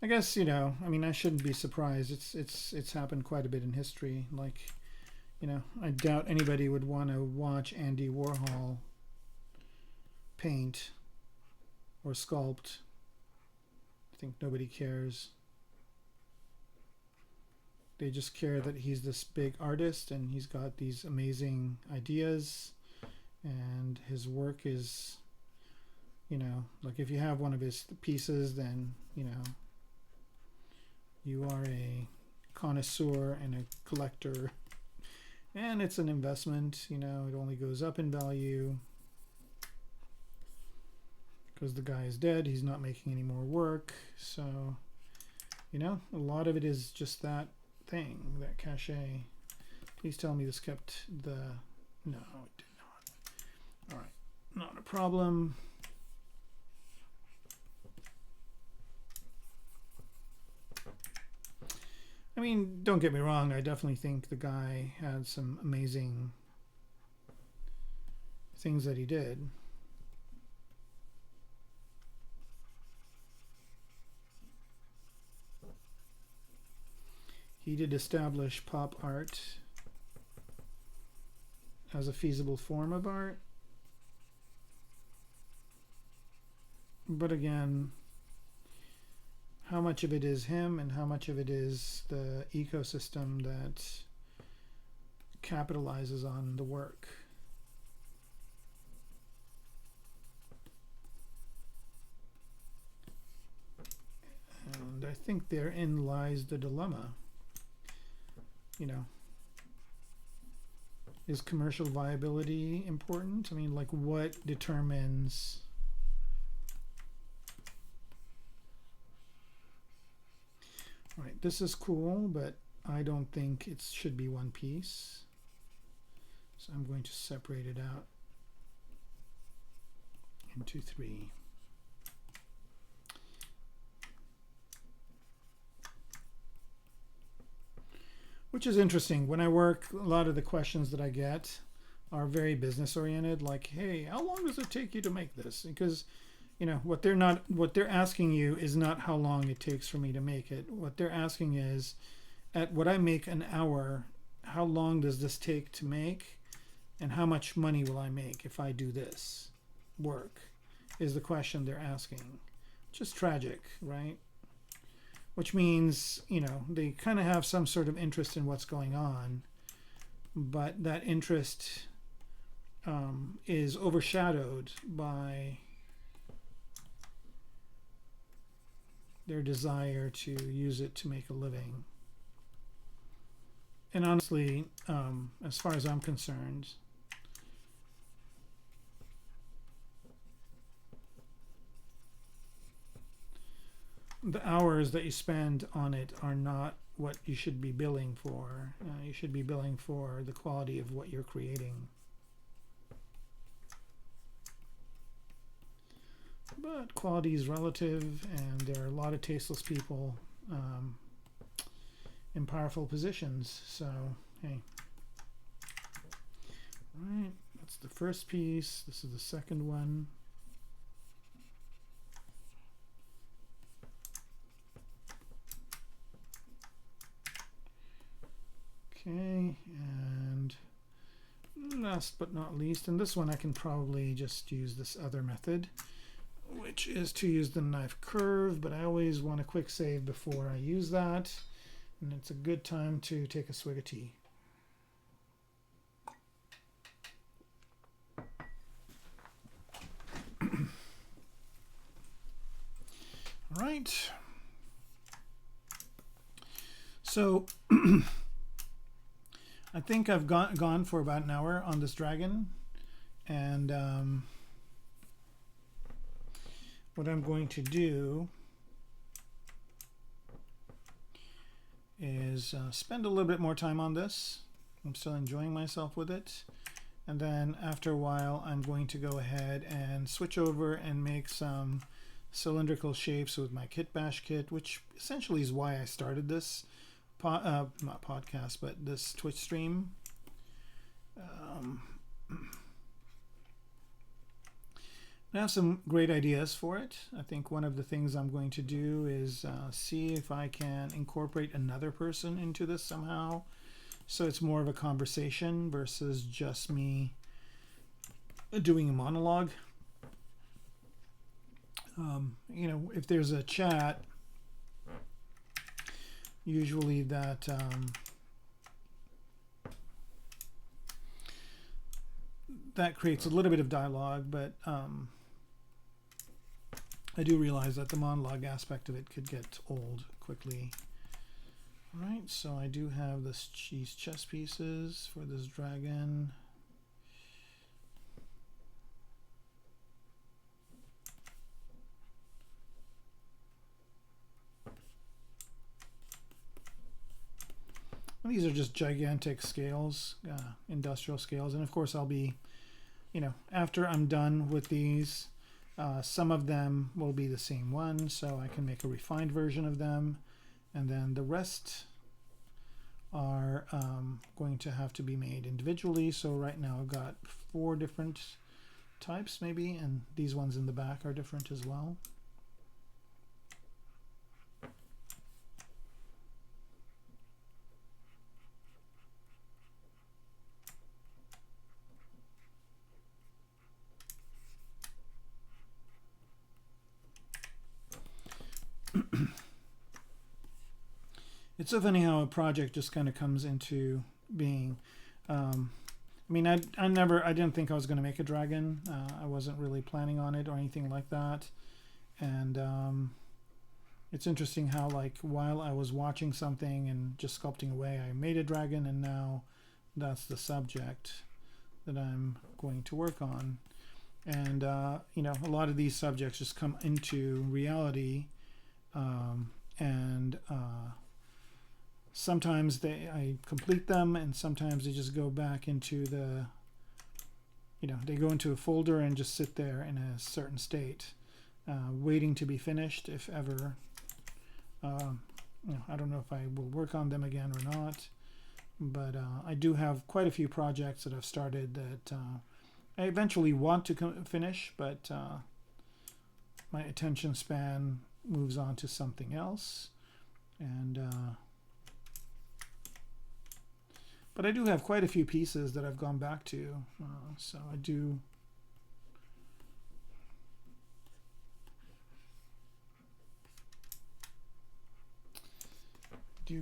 I guess, you know, I mean, I shouldn't be surprised. It's happened quite a bit in history. Like, you know, I doubt anybody would want to watch Andy Warhol paint or sculpt. I think nobody cares. They just care that he's this big artist and he's got these amazing ideas, and his work is, you know, like if you have one of his pieces, then, you know, you are a connoisseur and a collector, and it's an investment. You know, it only goes up in value because the guy is dead. He's not making any more work. So, you know, a lot of it is just that thing, that cachet. Please tell me this kept the... No, it did not. All right, not a problem. I mean, don't get me wrong, I definitely think the guy had some amazing things that he did. He did establish pop art as a feasible form of art. But again, how much of it is him and how much of it is the ecosystem that capitalizes on the work? And I think therein lies the dilemma. You know, is commercial viability important? I mean, like, what determines right, this is cool, but I don't think it should be one piece. So I'm going to separate it out into 3. Which is interesting. When I work, a lot of the questions that I get are very business oriented, like, hey, how long does it take you to make this? Because, you know, what they're asking you is not how long it takes for me to make it. What they're asking is, at what I make an hour, how long does this take to make, and how much money will I make if I do this work, is the question they're asking. Just tragic, right? Which means, you know, they kind of have some sort of interest in what's going on, but that interest is overshadowed by their desire to use it to make a living. And honestly, as far as I'm concerned, the hours that you spend on it are not what you should be billing for. You should be billing for the quality of what you're creating. But quality is relative, and there are a lot of tasteless people in powerful positions. So, hey. All right, that's the first piece. This is the second one. Okay, and last but not least, and this one I can probably just use this other method, which is to use the knife curve, but I always want a quick save before I use that, and it's a good time to take a swig of tea. All right. So I think I've gone for about an hour on this dragon, and what I'm going to do is spend a little bit more time on this. I'm still enjoying myself with it, and then after a while I'm going to go ahead and switch over and make some cylindrical shapes with my kit bash kit, which essentially is why I started this not podcast, but this Twitch stream. I have some great ideas for it. I think one of the things I'm going to do is see if I can incorporate another person into this somehow, so it's more of a conversation versus just me doing a monologue. You know, if there's a chat, usually that that creates a little bit of dialogue, but I do realize that the monologue aspect of it could get old quickly. All right, so I do have these chess pieces for this dragon. These are just gigantic scales, industrial scales. And of course I'll be, you know, after I'm done with these, some of them will be the same one, so I can make a refined version of them. And then the rest are going to have to be made individually. So right now I've got 4 different types maybe, and these ones in the back are different as well. It's so funny how a project just kind of comes into being. I mean, I didn't think I was going to make a dragon. I wasn't really planning on it or anything like that. And it's interesting how, like, while I was watching something and just sculpting away, I made a dragon, and now that's the subject that I'm going to work on. And you know, a lot of these subjects just come into reality, and sometimes I complete them, and sometimes they just go back into the, you know, they go into a folder and just sit there in a certain state, waiting to be finished, if ever. You know, I don't know if I will work on them again or not, but I do have quite a few projects that I've started that I eventually want to finish, but my attention span moves on to something else, and but I do have quite a few pieces that I've gone back to, so I do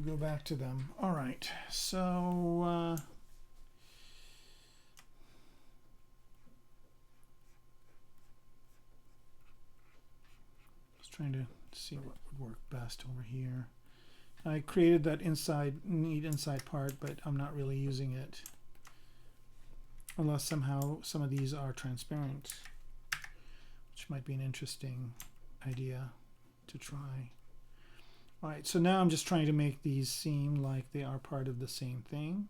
go back to them. All right, so just trying to see what would work best over here. I created that neat inside part, but I'm not really using it unless somehow some of these are transparent, which might be an interesting idea to try. All right, so now I'm just trying to make these seem like they are part of the same thing.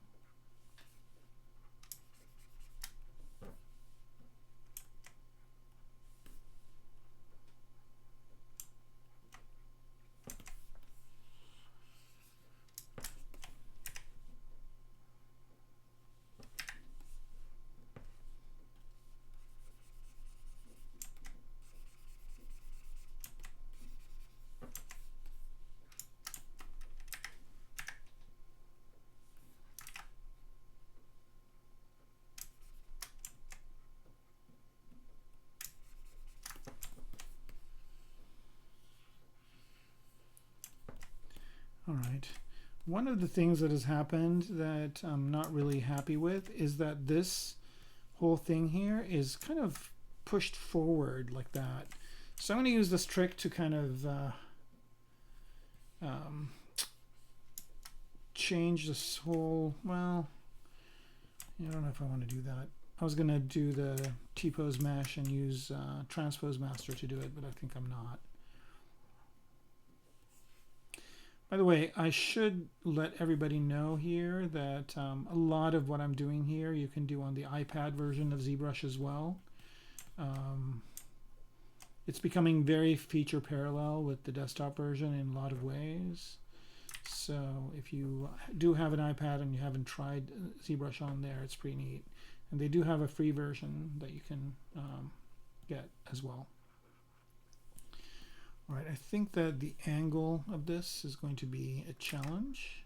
All right. One of the things that has happened that I'm not really happy with is that this whole thing here is kind of pushed forward like that. So I'm going to use this trick to kind of change this whole, well, I don't know if I want to do that. I was going to do the T-pose mesh and use transpose master to do it, but I think I'm not. By the way, I should let everybody know here that a lot of what I'm doing here you can do on the iPad version of ZBrush as well. It's becoming very feature parallel with the desktop version in a lot of ways. So if you do have an iPad and you haven't tried ZBrush on there, it's pretty neat. And they do have a free version that you can get as well. All right, I think that the angle of this is going to be a challenge.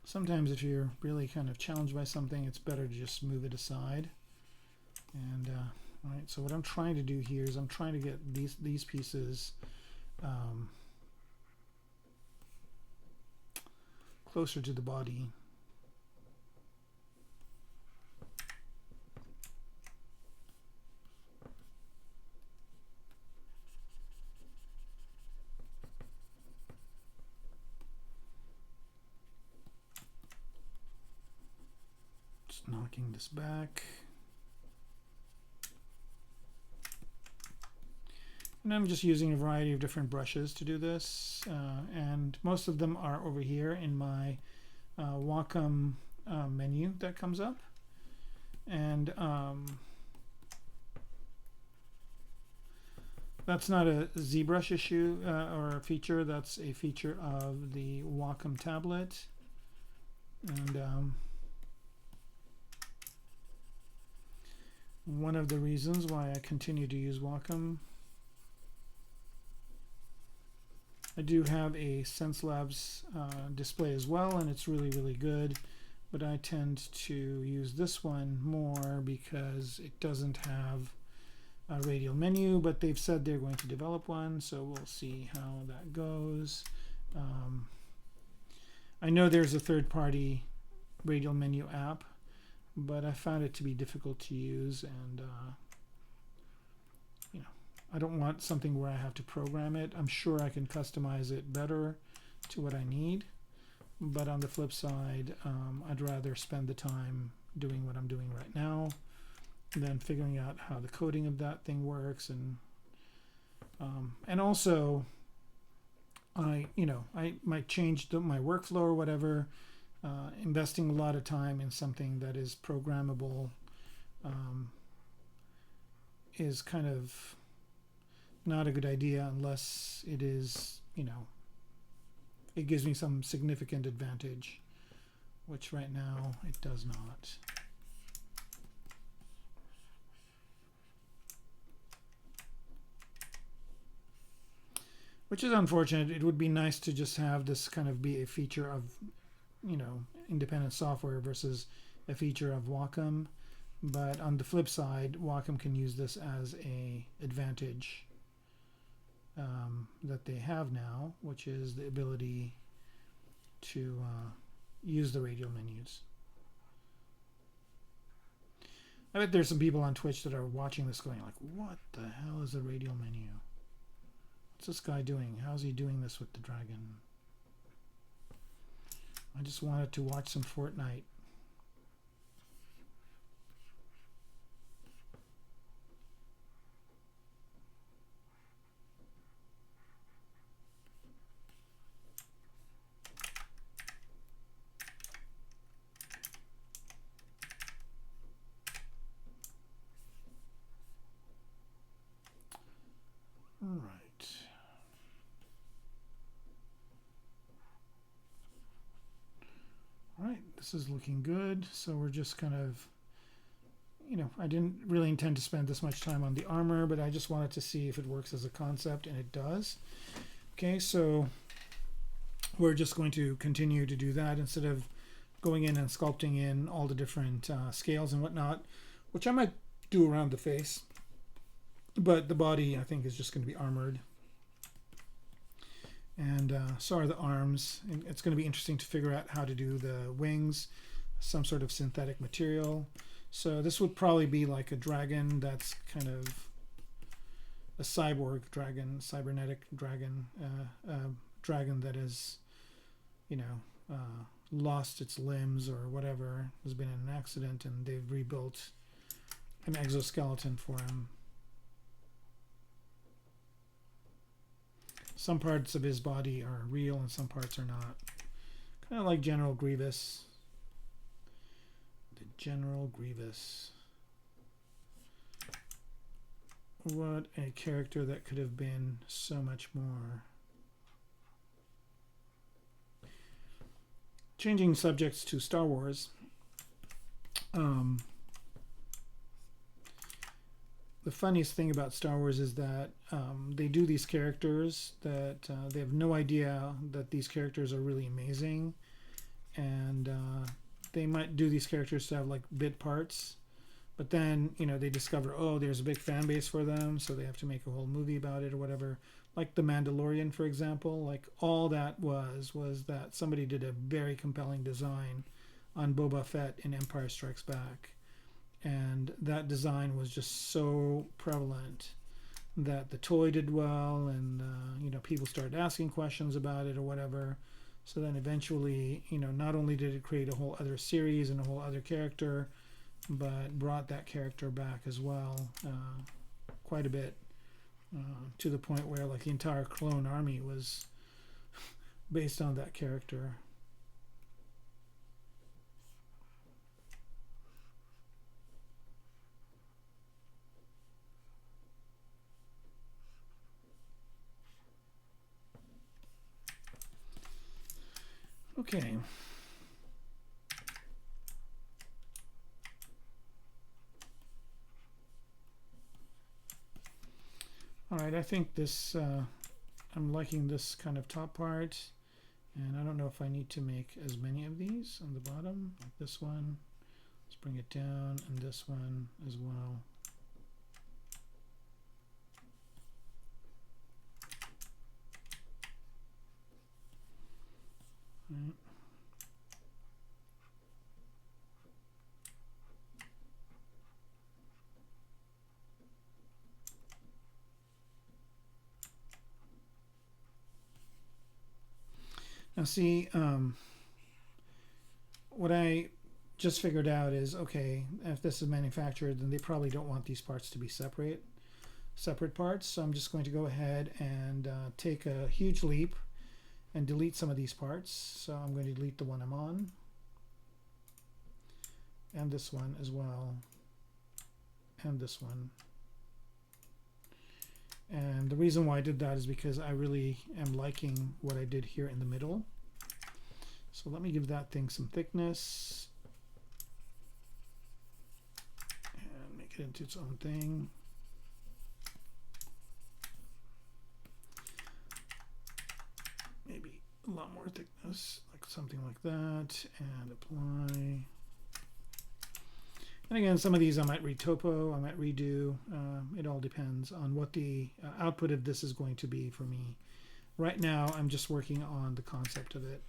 Sometimes if you're really kind of challenged by something, it's better to just move it aside. And all right, so what I'm trying to do here is I'm trying to get these pieces closer to the body. Just knocking this back. And I'm just using a variety of different brushes to do this, and most of them are over here in my Wacom menu that comes up. And that's not a ZBrush issue or a feature. That's a feature of the Wacom tablet. And one of the reasons why I continue to use Wacom. I do have a SenseLabs display as well, and it's really, really good. But I tend to use this one more because it doesn't have a radial menu, but they've said they're going to develop one, so we'll see how that goes. I know there's a third-party radial menu app, but I found it to be difficult to use, and you know, I don't want something where I have to program it. I'm sure I can customize it better to what I need, but on the flip side, I'd rather spend the time doing what I'm doing right now than figuring out how the coding of that thing works. And also, I might change my workflow or whatever. Investing a lot of time in something that is programmable is kind of not a good idea unless it is, it gives me some significant advantage, which right now it does not. Which is unfortunate. It would be nice to just have this kind of be a feature of, independent software versus a feature of Wacom. But on the flip side, Wacom can use this as a advantage that they have now, which is the ability to use the radial menus. I bet there's some people on Twitch that are watching this going like, what the hell is a radial menu? What's this guy doing? How's he doing this with the dragon? I just wanted to watch some Fortnite. All right. All right, this is looking good. So we're just kind of, I didn't really intend to spend this much time on the armor, but I just wanted to see if it works as a concept, and it does. Okay, so we're just going to continue to do that instead of going in and sculpting in all the different scales and whatnot, which I might do around the face. But the body, I think, is just going to be armored. And so are the arms. And it's going to be interesting to figure out how to do the wings, some sort of synthetic material. So this would probably be like a dragon that's kind of a cyborg dragon, cybernetic dragon, dragon that is, lost its limbs or whatever, has been in an accident, and they've rebuilt an exoskeleton for him. Some parts of his body are real and some parts are not. Kind of like General Grievous. The General Grievous. What a character that could have been so much more. Changing subjects to Star Wars. The funniest thing about Star Wars is that they do these characters that they have no idea that these characters are really amazing, and they might do these characters to have like bit parts, but then they discover, oh, there's a big fan base for them, so they have to make a whole movie about it or whatever. Like The Mandalorian, for example, like all that was that somebody did a very compelling design on Boba Fett in Empire Strikes Back. And that design was just so prevalent that the toy did well, and people started asking questions about it or whatever. So then eventually, not only did it create a whole other series and a whole other character, but brought that character back as well quite a bit. to the point where like the entire clone army was based on that character. Okay. All right, I think this, I'm liking this kind of top part, and I don't know if I need to make as many of these on the bottom, like this one. Let's bring it down, and this one as well. Right. Now see, what I just figured out is, okay, if this is manufactured, then they probably don't want these parts to be separate parts. So I'm just going to go ahead and take a huge leap and delete some of these parts. So I'm going to delete the one I'm on, and this one as well, and this one. And the reason why I did that is because I really am liking what I did here in the middle. So let me give that thing some thickness and make it into its own thing. Maybe a lot more thickness, like something like that, and apply. And again, some of these I might retopo, I might redo. It all depends on what the output of this is going to be for me. Right now, I'm just working on the concept of it.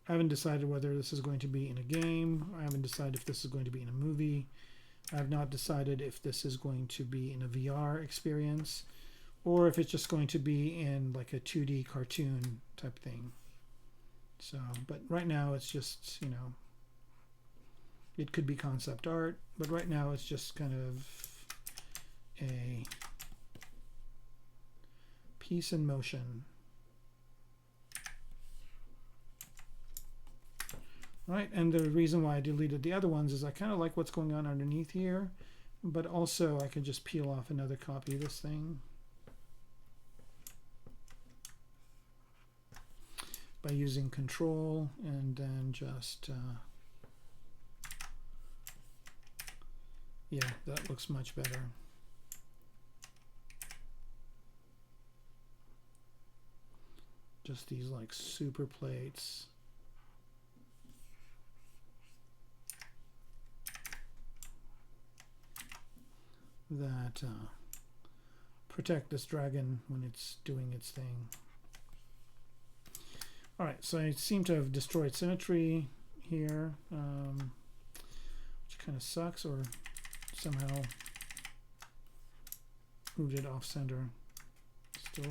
I haven't decided whether this is going to be in a game. I haven't decided if this is going to be in a movie. I have not decided if this is going to be in a VR experience, or if it's just going to be in like a 2D cartoon type thing. So, but right now it's just, you know, it could be concept art, but right now it's just kind of a piece in motion. Right, and the reason why I deleted the other ones is I kind of like what's going on underneath here, but also I could just peel off another copy of this thing by using control, and then just yeah, that looks much better. Just these like super plates that protect this dragon when it's doing its thing. All right, so I seem to have destroyed symmetry here, which kind of sucks, or somehow moved it off center still.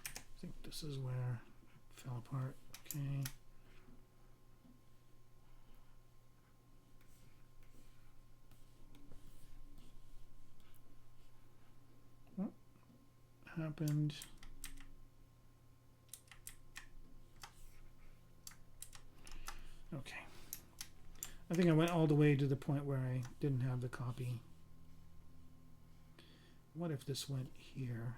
I think this is where it fell apart. Okay. What happened? Okay. I think I went all the way to the point where I didn't have the copy. What if this went here?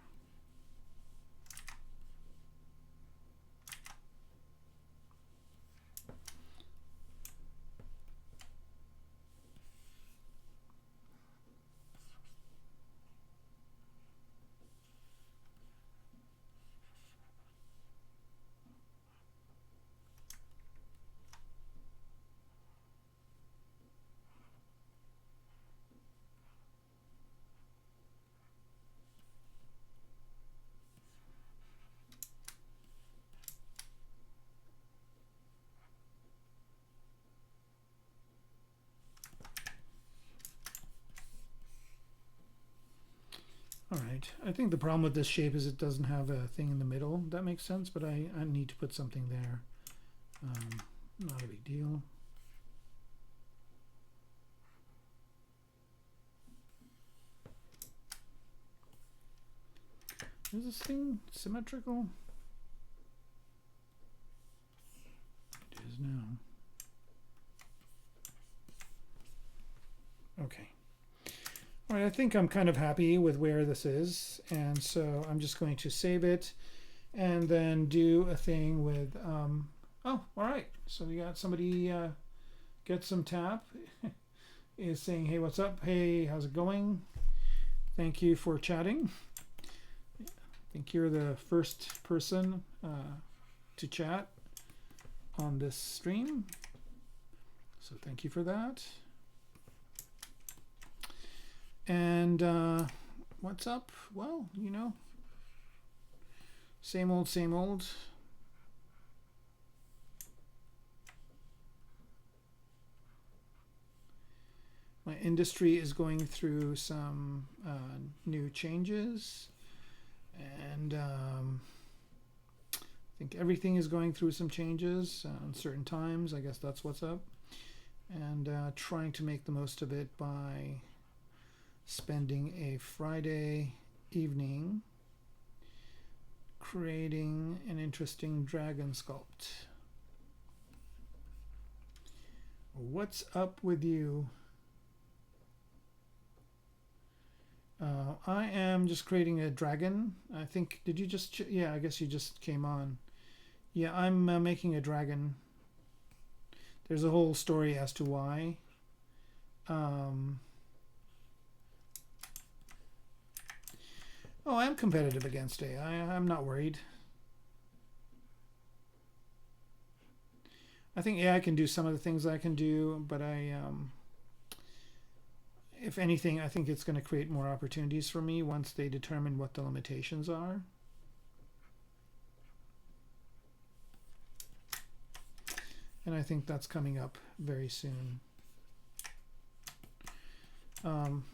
All right, I think the problem with this shape is it doesn't have a thing in the middle. That makes sense, but I need to put something there. Not a big deal. Is this thing symmetrical? It is now. Okay. All right, I think I'm kind of happy with where this is, and so I'm just going to save it and then do a thing with oh, all right, so we got somebody get some tap is saying, hey, what's up? Hey, how's it going? Thank you for chatting. I think you're the first person to chat on this stream, so thank you for that. And what's up? Well, you know, same old, same old. My industry is going through some new changes, and I think everything is going through some changes on certain times. I guess that's what's up. And trying to make the most of it by spending a Friday evening creating an interesting dragon sculpt. What's up with you? I am just creating a dragon. I think, did you just, yeah, I guess you just came on. Yeah, I'm making a dragon. There's a whole story as to why. Oh, I'm competitive against AI. I'm not worried. I think AI can do some of the things I can do, but if anything, I think it's going to create more opportunities for me once they determine what the limitations are. And I think that's coming up very soon.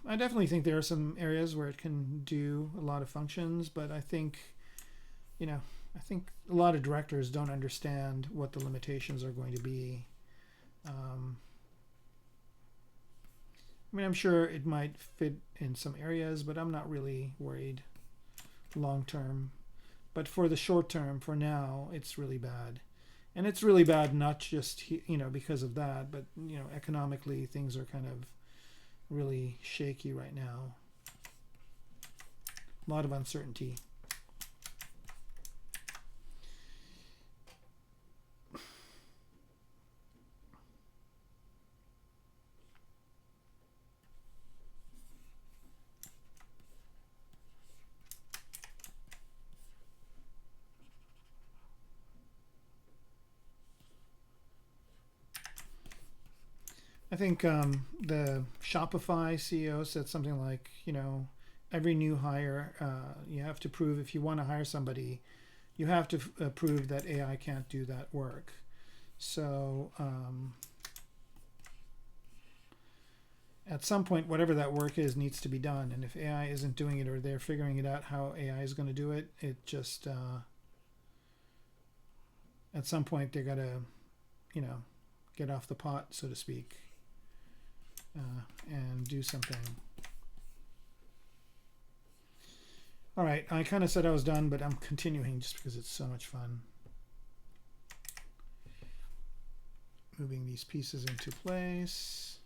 I definitely think there are some areas where it can do a lot of functions, but I think, you know, I think a lot of directors don't understand what the limitations are going to be. I mean, I'm sure it might fit in some areas, but I'm not really worried long term. But for the short term, for now, it's really bad. And it's really bad not just, you know, because of that, but, you know, economically things are kind of really shaky right now. A lot of uncertainty. I think the Shopify CEO said something like, you know, every new hire, you have to prove, if you want to hire somebody, you have to prove that AI can't do that work. So at some point, whatever that work is needs to be done. And if AI isn't doing it, or they're figuring it out how AI is going to do it, it just, at some point, they're going to, you know, get off the pot, so to speak. And do something. All right, I kind of said I was done, but I'm continuing just because it's so much fun. Moving these pieces into place.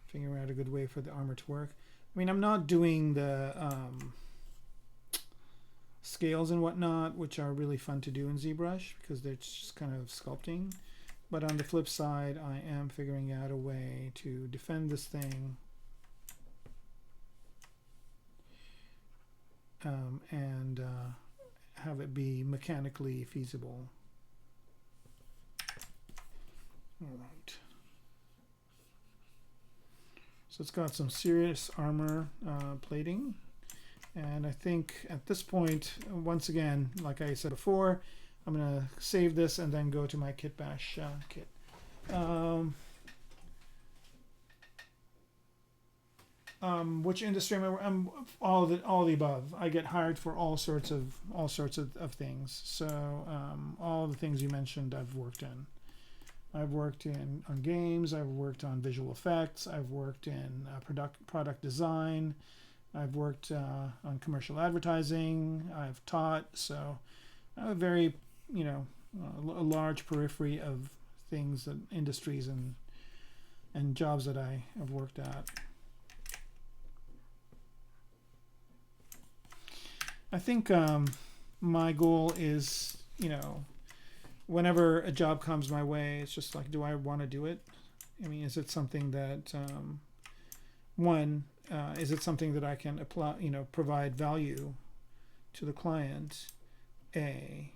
Figuring out a good way for the armor to work. I mean, I'm not doing the scales and whatnot, which are really fun to do in ZBrush because they're just kind of sculpting. But on the flip side, I am figuring out a way to defend this thing and have it be mechanically feasible. All right. So it's got some serious armor plating. And I think at this point, once again, like I said before, I'm going to save this and then go to my kit bash kit. Which industry am I? I'm all the above. I get hired for all sorts of things. So all the things you mentioned, I've worked in. I've worked on games. I've worked on visual effects. I've worked in product design. I've worked on commercial advertising. I've taught, so I have a very, a large periphery of things and industries and jobs that I have worked at. I think my goal is, whenever a job comes my way, it's just like, do I want to do it? I mean, is it something that, is it something that I can apply, provide value to the client, A,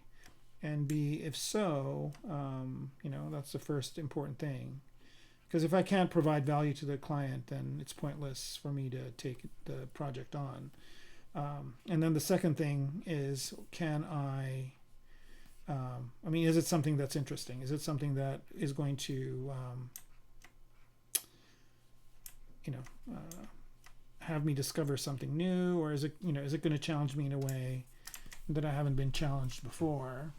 and B, if so, that's the first important thing. Because if I can't provide value to the client, then it's pointless for me to take the project on. And then the second thing is, is it something that's interesting? Is it something that is going to, have me discover something new, or is it going to challenge me in a way that I haven't been challenged before?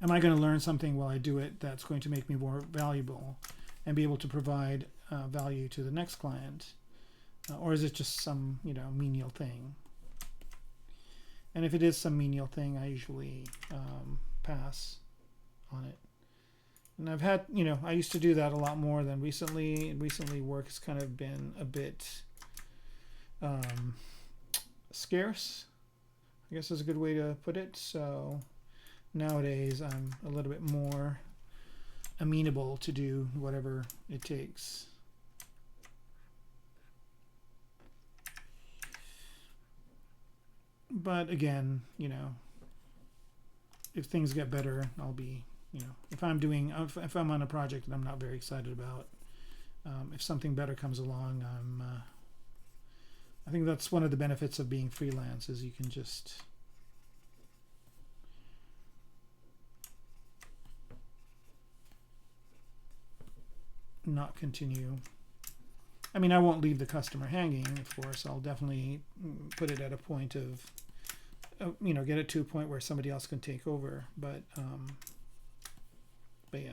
Am I going to learn something while I do it that's going to make me more valuable and be able to provide value to the next client? Or is it just some, menial thing? And if it is some menial thing, I usually pass on it. And I've had, I used to do that a lot more than recently. And recently work has kind of been a bit scarce, I guess is a good way to put it. So nowadays I'm a little bit more amenable to do whatever it takes. But again, if things get better, I'll be, if I'm on a project that I'm not very excited about, if something better comes along, I think that's one of the benefits of being freelance, is you can just not continue. I mean, I won't leave the customer hanging, of course. I'll definitely put it at a point of, get it to a point where somebody else can take over. But yeah.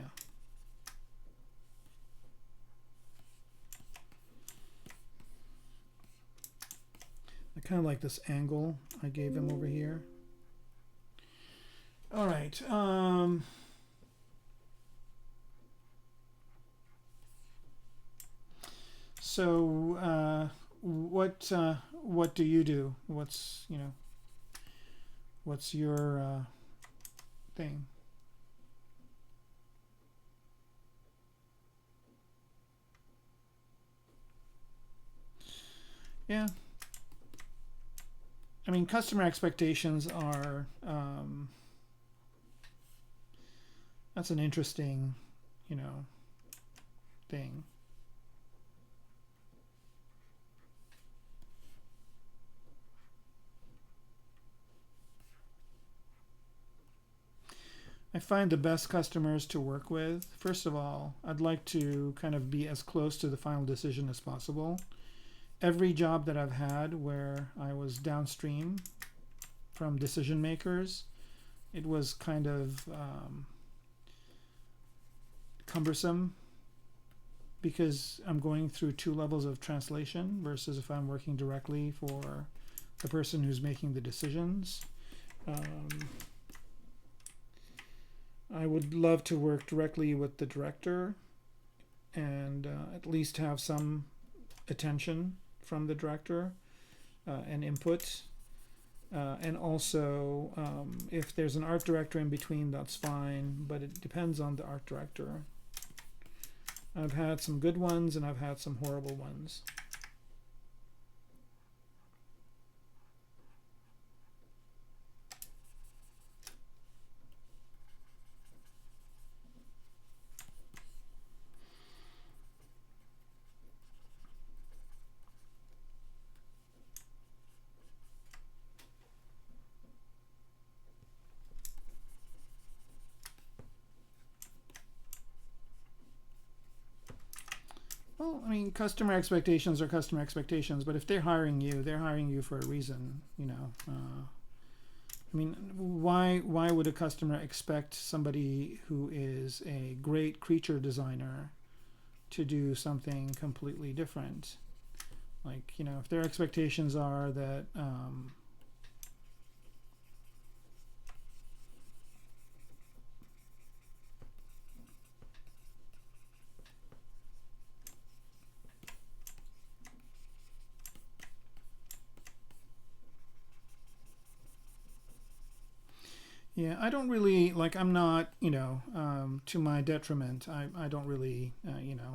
I kind of like this angle I gave him over here. All right. So what do you do? What's your thing? Yeah. I mean, customer expectations are that's an interesting, thing. I find the best customers to work with, first of all, I'd like to kind of be as close to the final decision as possible. Every job that I've had where I was downstream from decision makers, it was kind of cumbersome, because I'm going through two levels of translation versus if I'm working directly for the person who's making the decisions. I would love to work directly with the director and at least have some attention from the director and input. And also, if there's an art director in between, that's fine, but it depends on the art director. I've had some good ones and I've had some horrible ones. Well, I mean, customer expectations are customer expectations, but if they're hiring you for a reason, I mean, why would a customer expect somebody who is a great creature designer to do something completely different? Like, if their expectations are that yeah, I don't really like. I'm not, to my detriment. I don't really,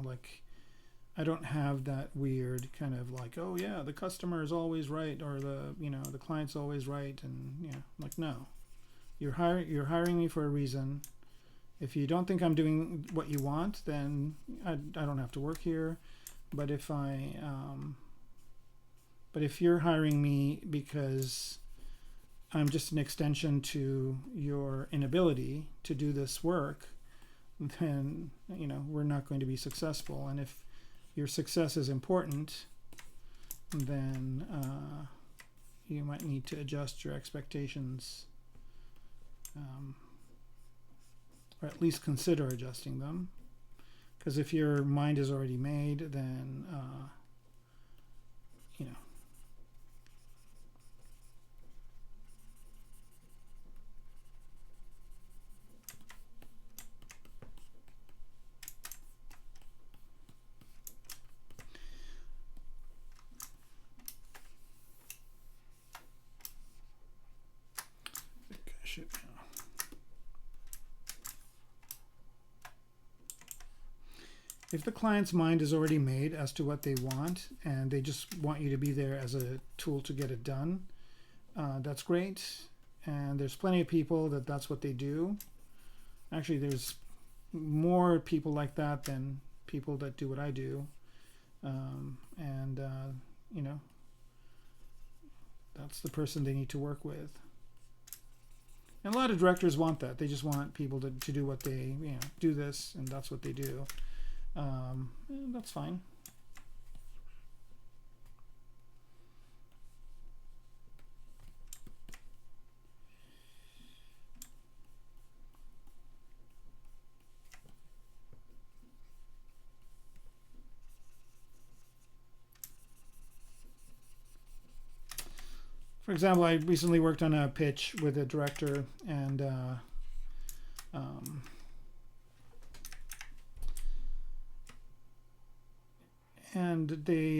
like. I don't have that weird kind of like, oh yeah, the customer is always right, or the client's always right, and like, no, you're hiring me for a reason. If you don't think I'm doing what you want, then I don't have to work here. But if you're hiring me because I'm just an extension to your inability to do this work, then we're not going to be successful. And if your success is important, then you might need to adjust your expectations, or at least consider adjusting them. Because if your mind is already made, then shit. If the client's mind is already made as to what they want, and they just want you to be there as a tool to get it done, that's great. And there's plenty of people that's what they do. Actually, there's more people like that than people that do what I do. That's the person they need to work with. And a lot of directors want that. They just want people to do what they, do this, and that's what they do. That's fine. For example, I recently worked on a pitch with a director, and they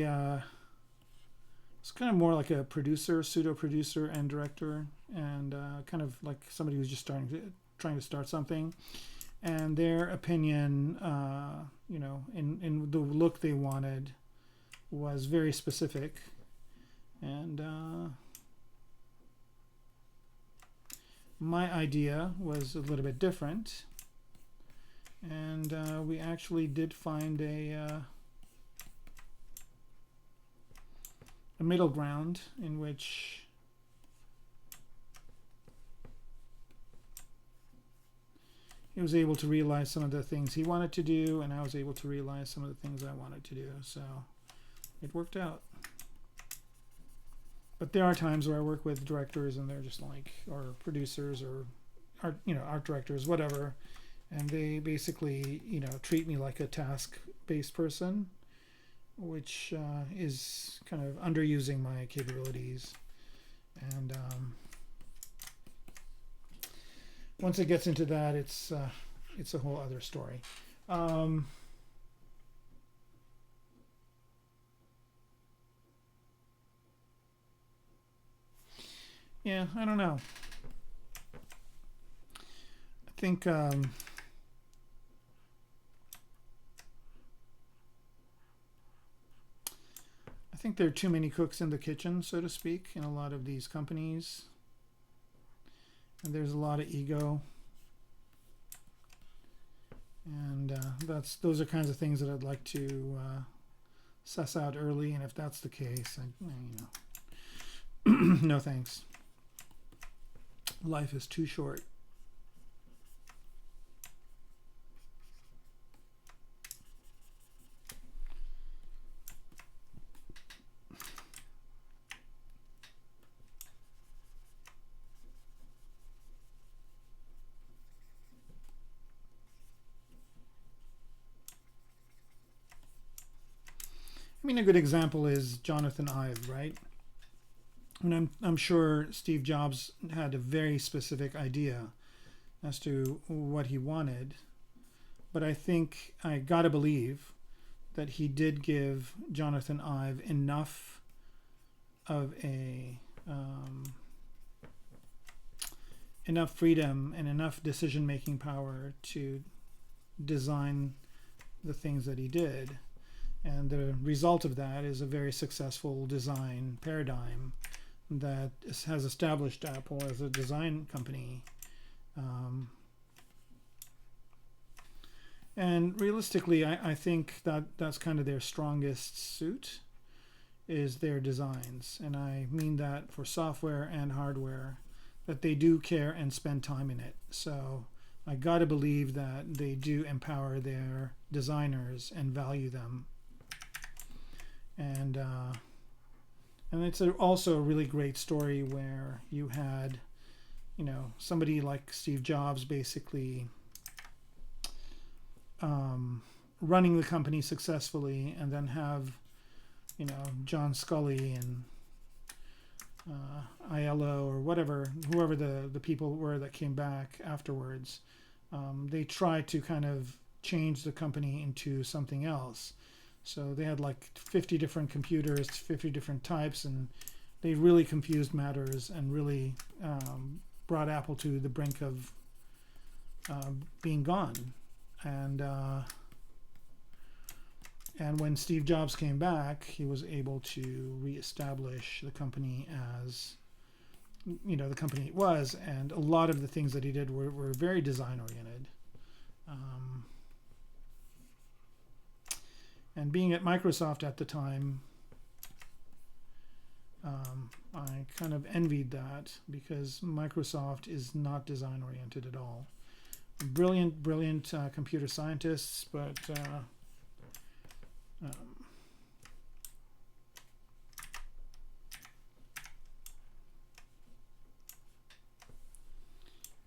it's kind of more like a producer, pseudo producer, and director, and kind of like somebody who's just trying to start something. And their opinion, in the look they wanted, was very specific, and my idea was a little bit different, and we actually did find a middle ground in which he was able to realize some of the things he wanted to do, and I was able to realize some of the things I wanted to do, so it worked out. But there are times where I work with directors and they're just like, or producers, or art directors, whatever, and they basically treat me like a task-based person, which is kind of underusing my capabilities. And once it gets into that, it's a whole other story. Yeah, I don't know. I think there are too many cooks in the kitchen, so to speak, in a lot of these companies. And there's a lot of ego. And those are kinds of things that I'd like to suss out early. And if that's the case, no thanks. Life is too short. I mean, a good example is Jonathan Ive, right? And I'm sure Steve Jobs had a very specific idea as to what he wanted, but I think I gotta believe that he did give Jonathan Ive enough of a enough freedom and enough decision-making power to design the things that he did, and the result of that is a very successful design paradigm that has established Apple as a design company. And realistically, I think that that's kind of their strongest suit, is their designs. And I mean that for software and hardware, that they do care and spend time in it. So I gotta believe that they do empower their designers and value them. And it's also a really great story where you had, somebody like Steve Jobs basically running the company successfully, and then have, John Scully and Aiello or whoever the people were that came back afterwards. They tried to kind of change the company into something else. So they had like 50 different computers, 50 different types, and they really confused matters and really brought Apple to the brink of being gone. And when Steve Jobs came back, he was able to reestablish the company as, the company it was. And a lot of the things that he did were very design oriented. And being at Microsoft at the time, I kind of envied that, because Microsoft is not design oriented at all. Brilliant computer scientists, but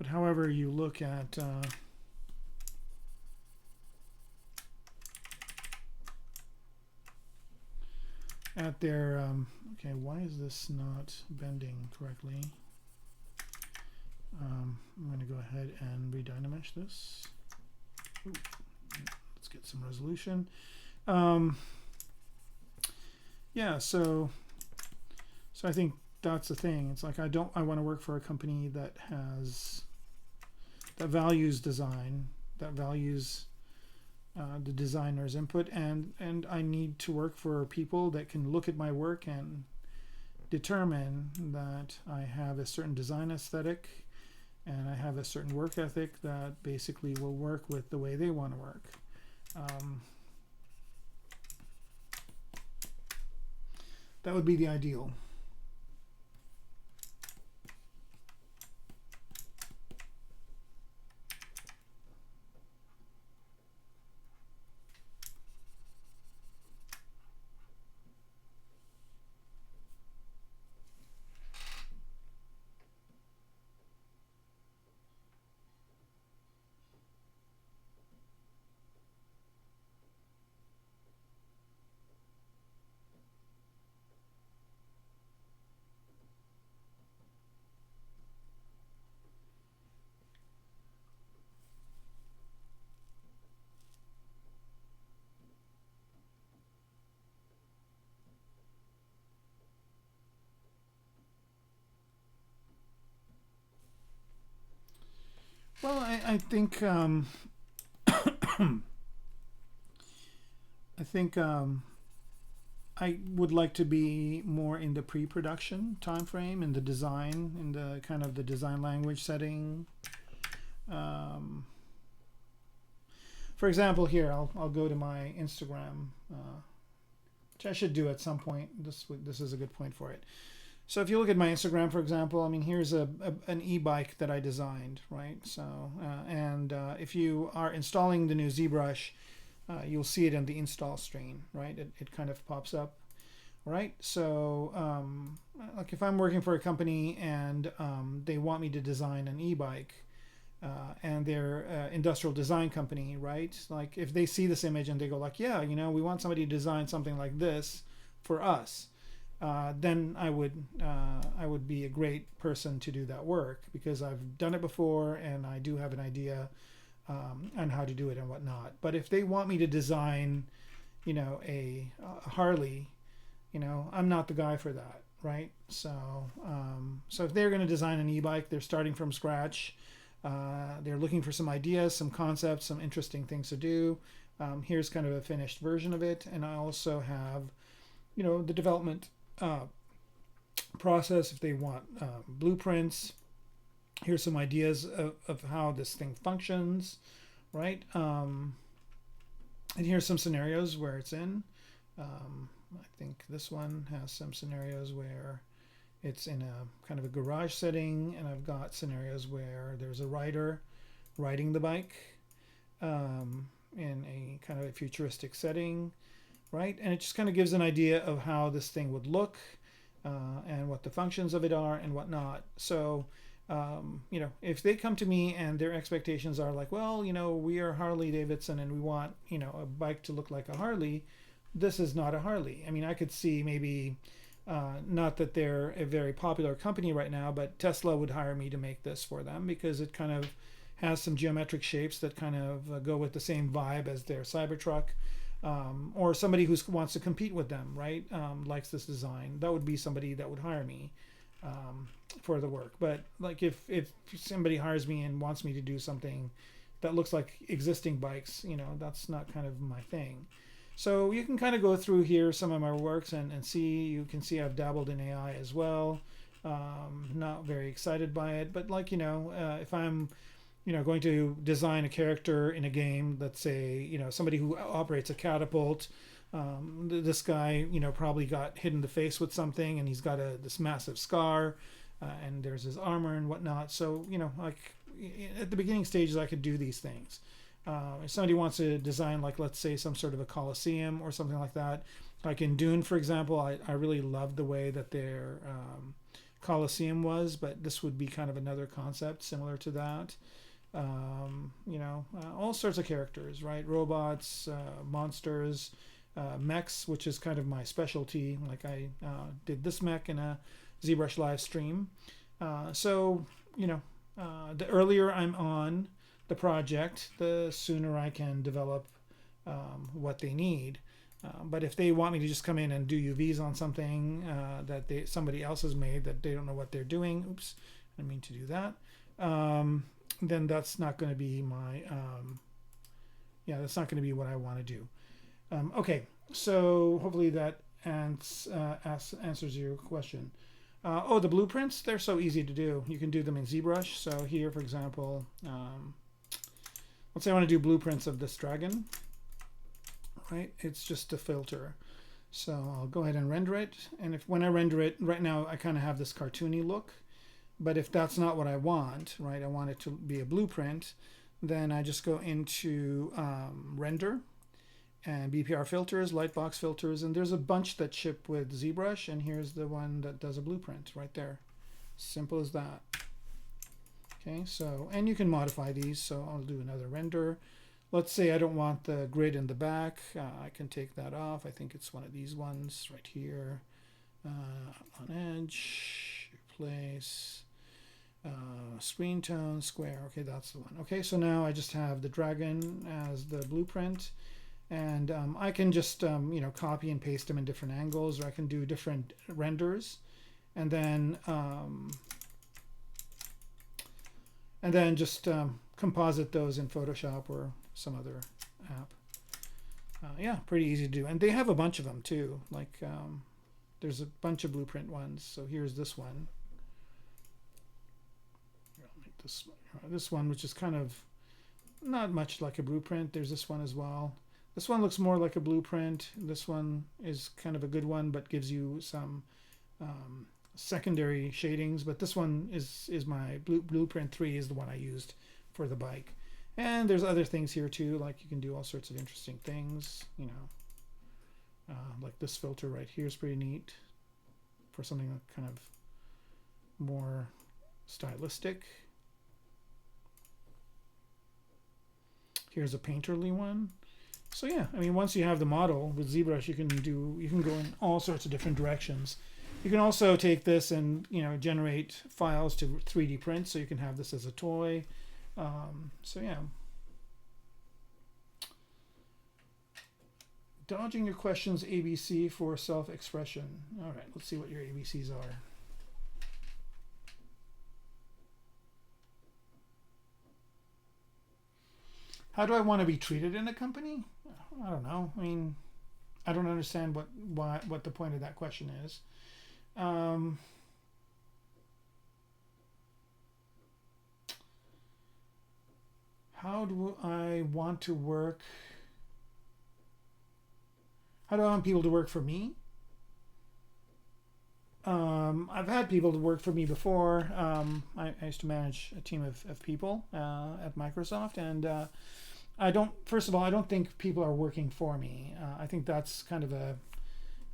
however you look at their okay, why is this not bending correctly? I'm going to go ahead and redynamesh this. Ooh, let's get some resolution. Yeah, so I think that's the thing. It's like I want to work for a company that values design, that values the designer's input, and I need to work for people that can look at my work and determine that I have a certain design aesthetic and I have a certain work ethic that basically will work with the way they want to work. That would be the ideal. Well, I think I would like to be more in the pre-production time frame, in the design, in the kind of the design language setting. For example, here I'll go to my Instagram, which I should do at some point. This is a good point for it. So if you look at my Instagram, for example, I mean, here's an e-bike that I designed, right? So if you are installing the new ZBrush, you'll see it in the install screen, right? It kind of pops up, right? So like if I'm working for a company and they want me to design an e-bike, and they're industrial design company, right? Like if they see this image and they go like, yeah, you know, we want somebody to design something like this for us, then I would be a great person to do that work because I've done it before and I do have an idea on how to do it and whatnot. But if they want me to design, you know, a Harley, you know, I'm not the guy for that, right? So if they're going to design an e-bike, they're starting from scratch. They're looking for some ideas, some concepts, some interesting things to do. Here's kind of a finished version of it, and I also have, you know, the development process if they want blueprints. Here's some ideas of how this thing functions, right? And here's some scenarios where it's in. I think this one has some scenarios where it's in a kind of a garage setting, and I've got scenarios where there's a rider riding the bike in a kind of a futuristic setting, right? And it just kind of gives an idea of how this thing would look and what the functions of it are and whatnot. So, you know, if they come to me and their expectations are like, well, you know, we are Harley Davidson and we want, you know, a bike to look like a Harley, this is not a Harley. I mean, I could see maybe, not that they're a very popular company right now, but Tesla would hire me to make this for them because it kind of has some geometric shapes that kind of go with the same vibe as their Cybertruck. Or somebody who wants to compete with them, right? Likes this design. That would be somebody that would hire me for the work. But like if somebody hires me and wants me to do something that looks like existing bikes, you know, that's not kind of my thing. So you can kind of go through here some of my works and see, you can see I've dabbled in AI as well. Not very excited by it, but like, you know, if I'm, you know, going to design a character in a game, let's say, you know, somebody who operates a catapult, this guy, you know, probably got hit in the face with something and he's got this massive scar and there's his armor and whatnot. So, you know, like at the beginning stages, I could do these things. If somebody wants to design, like, let's say some sort of a Colosseum or something like that, like in Dune, for example, I really loved the way that their Colosseum was, but this would be kind of another concept similar to that. You know, all sorts of characters, right? Robots, monsters, mechs, which is kind of my specialty. Like I did this mech in a ZBrush live stream. So, you know, the earlier I'm on the project, the sooner I can develop what they need. But if they want me to just come in and do UVs on something that somebody else has made that they don't know what they're doing, oops, I didn't mean to do that, then that's not going to be my, that's not going to be what I want to do. Okay, so hopefully that answers your question. Oh, the blueprints, they're so easy to do. You can do them in ZBrush. So here, for example, let's say I want to do blueprints of this dragon, right? It's just a filter. So I'll go ahead and render it. And when I render it, right now I kind of have this cartoony look. But if that's not what I want, right, I want it to be a blueprint, then I just go into render and BPR filters, lightbox filters, and there's a bunch that ship with ZBrush, and here's the one that does a blueprint right there. Simple as that. Okay, so, and you can modify these, so I'll do another render. Let's say I don't want the grid in the back. I can take that off. I think it's one of these ones right here. On edge, replace, screen tone, square. Okay, that's the one. Okay, so now I just have the dragon as the blueprint. And I can just, you know, copy and paste them in different angles, or I can do different renders. And then just composite those in Photoshop or some other app. Yeah, pretty easy to do. And they have a bunch of them too. Like there's a bunch of blueprint ones. So here's this one. I'll make this one, which is kind of not much like a blueprint. There's this one as well. This one looks more like a blueprint. This one is kind of a good one, but gives you some secondary shadings. But this one is my blueprint 3 is the one I used for the bike. And there's other things here too, like you can do all sorts of interesting things, you know, like this filter right here is pretty neat for something kind of more stylistic. Here's a painterly one. So yeah, I mean, once you have the model with ZBrush, you can go in all sorts of different directions. You can also take this and generate files to 3D print, so you can have this as a toy. So yeah. Dodging your questions, ABC for self-expression. All right, let's see what your ABCs are. How do I want to be treated in a company? I don't know. I mean, I don't understand what the point of that question is. How do I want to work? How do I want people to work for me? I've had people to work for me before. I used to manage a team of people at Microsoft, and first of all, I don't think people are working for me. I think that's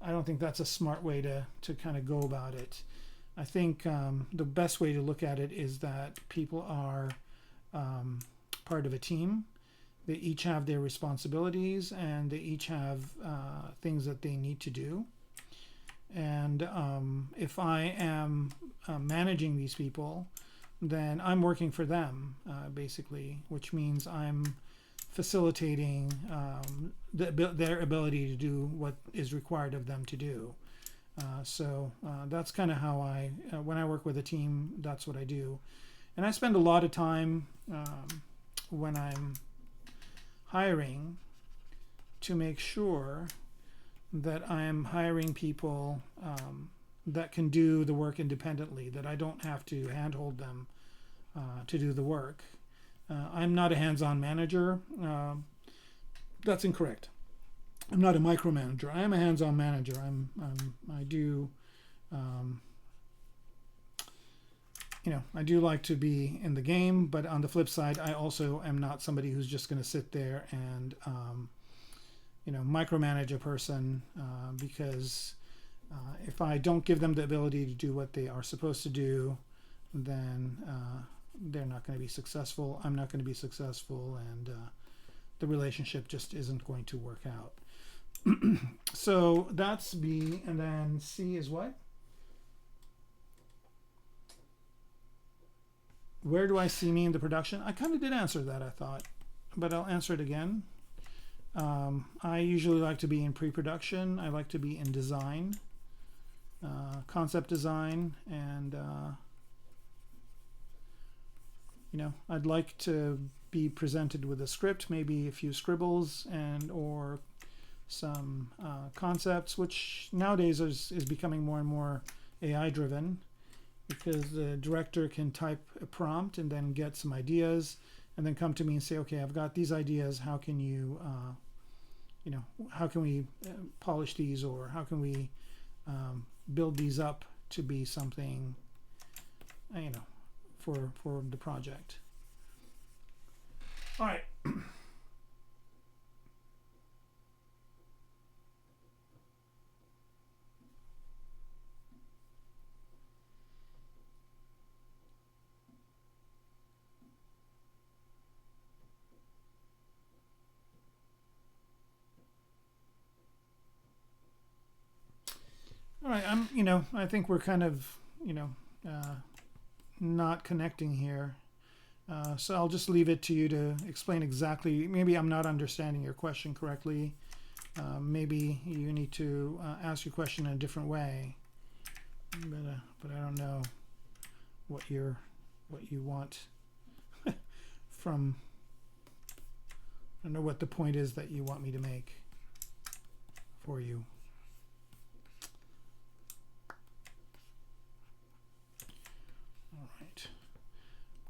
I don't think that's a smart way to kind of go about it. I think the best way to look at it is that people are part of a team. They each have their responsibilities, and they each have things that they need to do. And if I am managing these people, then I'm working for them, basically, which means I'm facilitating their ability to do what is required of them to do. So that's kind of how when I work with a team, that's what I do. And I spend a lot of time when I'm hiring to make sure that I'm hiring people that can do the work independently, that I don't have to handhold them to do the work. I'm not a hands-on manager. That's incorrect. I'm not a micromanager. I am a hands-on manager. I do I do like to be in the game, but on the flip side, I also am not somebody who's just going to sit there and micromanage a person, because if I don't give them the ability to do what they are supposed to do, then they're not going to be successful. I'm not going to be successful, and the relationship just isn't going to work out. So that's B, and then C is what? Where do I see me in the production? I kind of did answer that, I thought, but I'll answer it again. I usually like to be in pre-production. I like to be in design, concept design, and I'd like to be presented with a script, maybe a few scribbles or some concepts, which nowadays is becoming more and more AI driven, because the director can type a prompt and then get some ideas and then come to me and say, okay, I've got these ideas. How can you, how can we polish these, or how can we build these up to be something, for the project. All right. All right, I think we're kind of, not connecting here. So I'll just leave it to you to explain exactly. Maybe I'm not understanding your question correctly. Maybe you need to ask your question in a different way. But I don't know what you want from. I don't know what the point is that you want me to make for you.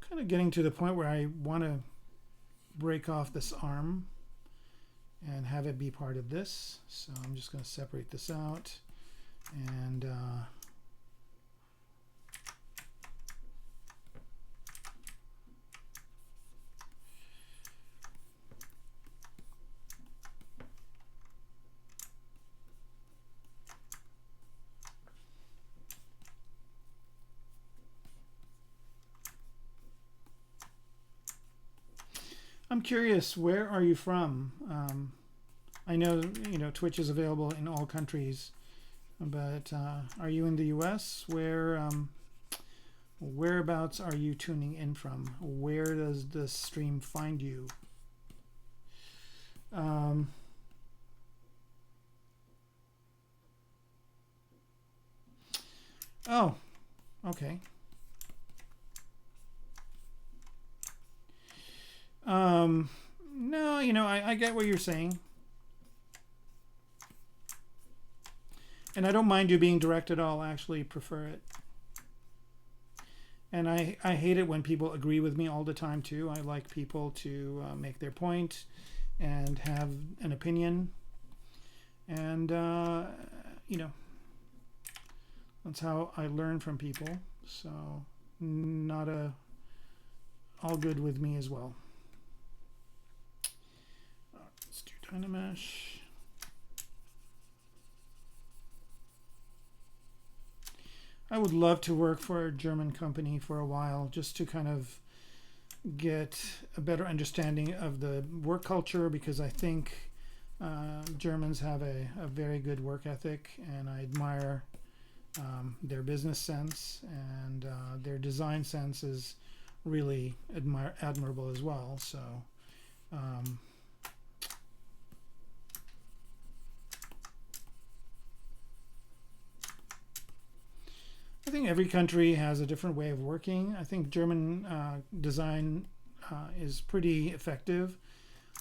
Kind of getting to the point where I want to break off this arm and have it be part of this. So I'm just going to separate this out, and I'm curious, where are you from? I know, Twitch is available in all countries, but are you in the US? Whereabouts are you tuning in from? Where does the stream find you? Oh, okay. No, I get what you're saying. And I don't mind you being direct at all. I actually prefer it. And I hate it when people agree with me all the time, too. I like people to make their point and have an opinion. And, that's how I learn from people. So, all good with me as well. Let's do Dynamesh. I would love to work for a German company for a while, just to kind of get a better understanding of the work culture, because I think Germans have a very good work ethic, and I admire their business sense, and their design sense is really admirable as well. So I think every country has a different way of working. I think German design is pretty effective.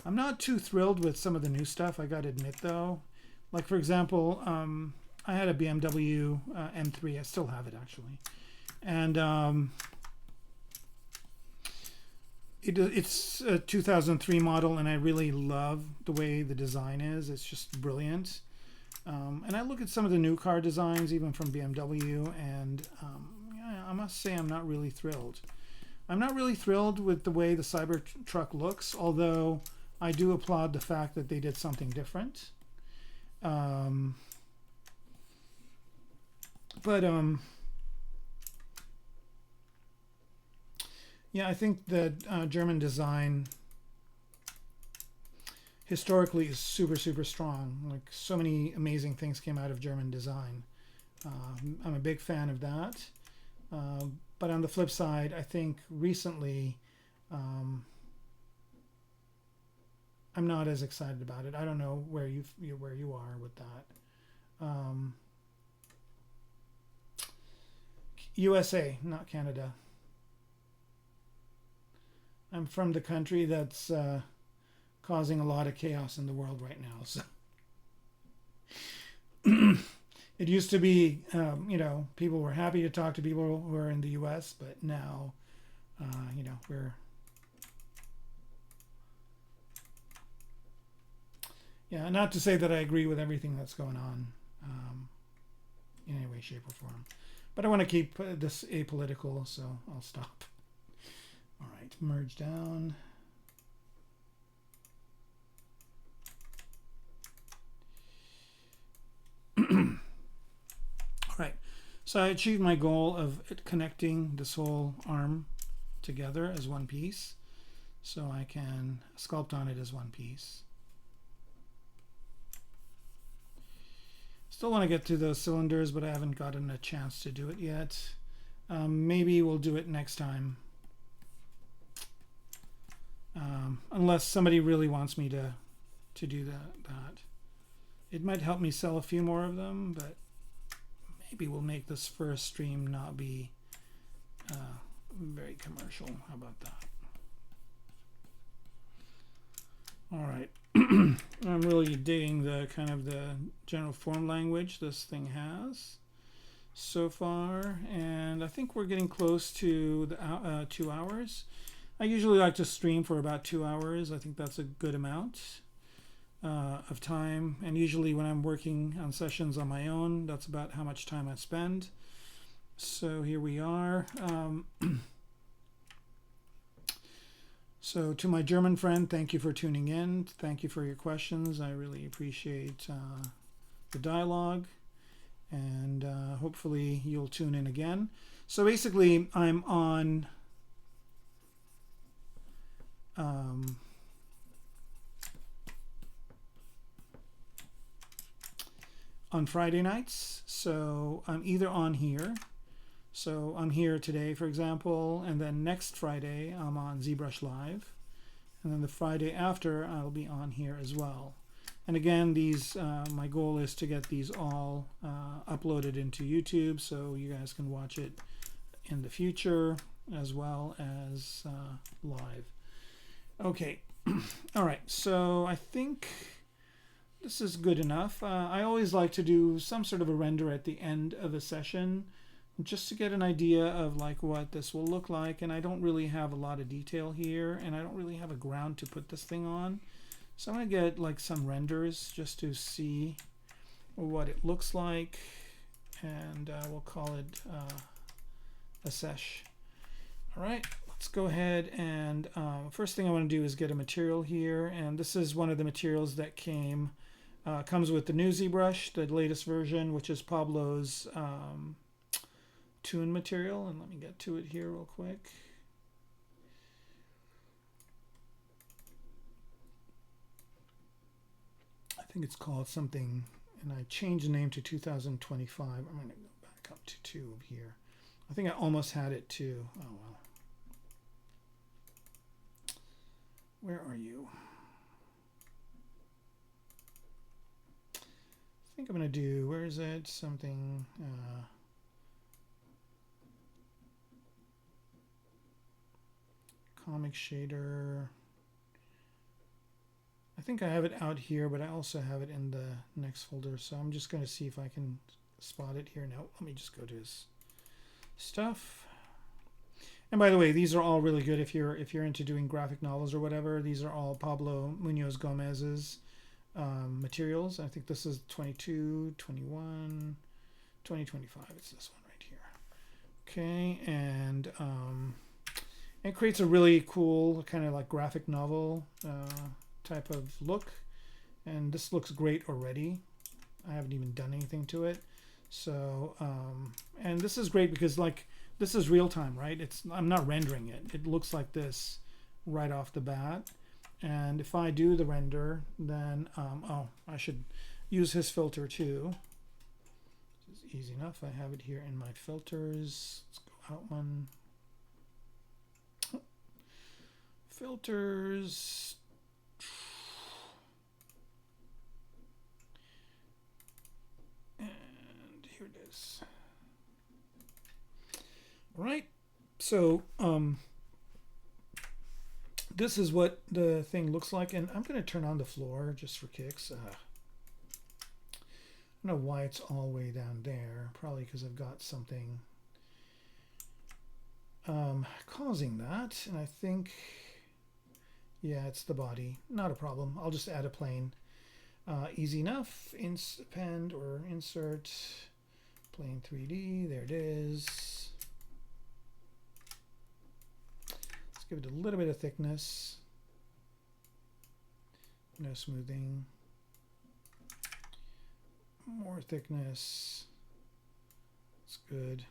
I'm not too thrilled with some of the new stuff, I gotta admit, though. Like, for example, I had a BMW M3. I still have it, actually. And it's a 2003 model, and I really love the way the design is. It's just brilliant. And I look at some of the new car designs, even from BMW, and I must say I'm not really thrilled. I'm not really thrilled with the way the Cybertruck looks, although I do applaud the fact that they did something different. Yeah, I think that German design historically is super, super strong. Like, so many amazing things came out of German design. I'm a big fan of that. But on the flip side, I think recently I'm not as excited about it. I don't know where you are with that. USA, not Canada. I'm from the country that's causing a lot of chaos in the world right now. So it used to be, people were happy to talk to people who are in the U.S., but now, we're, yeah, not to say that I agree with everything that's going on in any way, shape, or form, but I want to keep this apolitical, so I'll stop. All right, merge down. All right, so I achieved my goal of connecting this whole arm together as one piece, so I can sculpt on it as one piece. Still want to get to those cylinders, but I haven't gotten a chance to do it yet. Maybe we'll do it next time. Unless somebody really wants me to do that. It might help me sell a few more of them, but maybe we'll make this first stream not be very commercial. How about that? All right. I'm really digging the kind of the general form language this thing has so far, and I think we're getting close to the 2 hours. I usually like to stream for about 2 hours. I think that's a good amount of time, and usually when I'm working on sessions on my own, that's about how much time I spend. So here we are. So to my German friend, thank you for tuning in. Thank you for your questions. I really appreciate the dialogue, and hopefully you'll tune in again. So basically, I'm on on Friday nights. So I'm either on here. So I'm here today, for example, and then next Friday I'm on ZBrush Live. And then the Friday after I'll be on here as well. And again, these my goal is to get these all uploaded into YouTube so you guys can watch it in the future as well as live. Okay, all right, so I think this is good enough. I always like to do some sort of a render at the end of a session just to get an idea of like what this will look like, and I don't really have a lot of detail here, and I don't really have a ground to put this thing on. So I'm going to get like some renders just to see what it looks like, and we'll call it a sesh. All right, let's go ahead and first thing I want to do is get a material here, and this is one of the materials that comes with the new ZBrush, the latest version, which is Pablo's Toon material. And let me get to it here real quick. I think it's called something, and I changed the name to 2025. I'm going to go back up to 2 here. I think I almost had it too. Oh well. Where are you? I think I'm going to do, where is it? Something, comic shader. I think I have it out here, but I also have it in the next folder. So I'm just going to see if I can spot it here. Now, let me just go to his stuff. And by the way, these are all really good if you're into doing graphic novels or whatever. These are all Pablo Munoz Gomez's materials. I think this is 22, 21, 2025. It's this one right here. Okay, and it creates a really cool kind of like graphic novel type of look, and this looks great already. I haven't even done anything to it. So and this is great because like this is real time, right? I'm not rendering it. It looks like this right off the bat. And if I do the render, then oh, I should use his filter too. This is easy enough. I have it here in my filters. Let's go out one. Filters. And here it is. All right. So this is what the thing looks like, and I'm going to turn on the floor just for kicks. I don't know why it's all the way down there. Probably because I've got something causing that, and I think, yeah, it's the body. Not a problem. I'll just add a plane. Easy enough. Append or insert plane 3D. There it is. Give it a little bit of thickness. No smoothing. More thickness. It's good.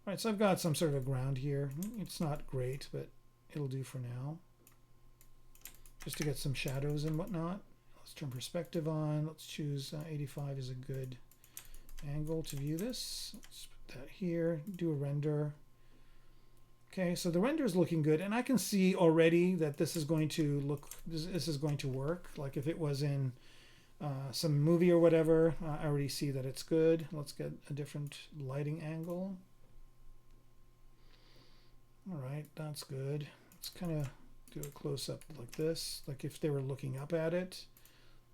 All right, so I've got some sort of a ground here. It's not great, but it'll do for now. Just to get some shadows and whatnot. Let's turn perspective on. Let's choose 85 is a good angle to view this. Let's put that here. Do a render. Okay, so the render is looking good, and I can see already that this is going to look, this is going to work. Like if it was in some movie or whatever, I already see that it's good. Let's get a different lighting angle. All right, that's good. Let's kind of do a close-up like this, like if they were looking up at it,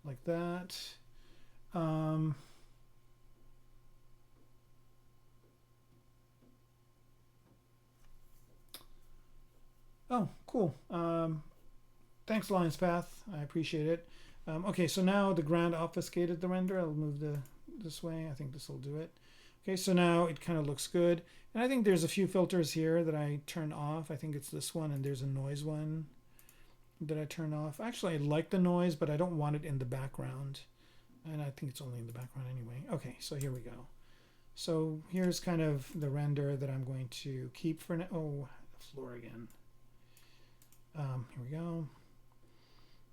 like that. Oh, cool. Thanks, Lion's Path. I appreciate it. Okay, so now the ground obfuscated the render. I'll move this way. I think this will do it. Okay, so now it kind of looks good. And I think there's a few filters here that I turn off. I think it's this one, and there's a noise one that I turn off. Actually, I like the noise, but I don't want it in the background. And I think it's only in the background anyway. Okay, so here we go. So here's kind of the render that I'm going to keep for now. Oh, the floor again. Here we go.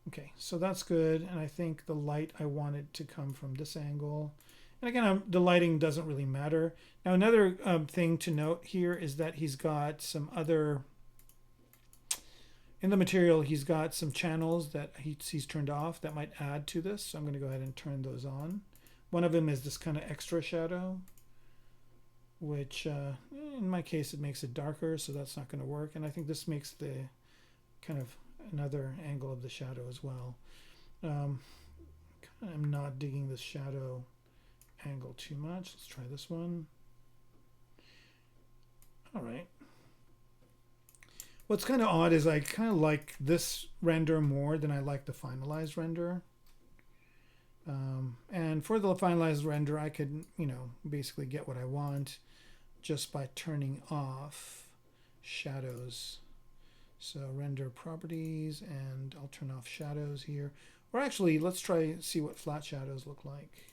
Okay, so that's good, and I think the light I want it to come from this angle, And again, the lighting doesn't really matter. Now, another thing to note here is that he's got some other, in the material, he's got some channels that he's turned off that might add to this. So I'm going to go ahead and turn those on. One of them is this kind of extra shadow, which in my case, it makes it darker, so that's not going to work. And I think this makes the kind of another angle of the shadow as well. I'm not digging this shadow angle too much. Let's try this one. All right. What's kind of odd is I kind of like this render more than I like the finalized render. And for the finalized render, I could, basically get what I want just by turning off shadows. So render properties, and I'll turn off shadows here. Or actually, let's try see what flat shadows look like.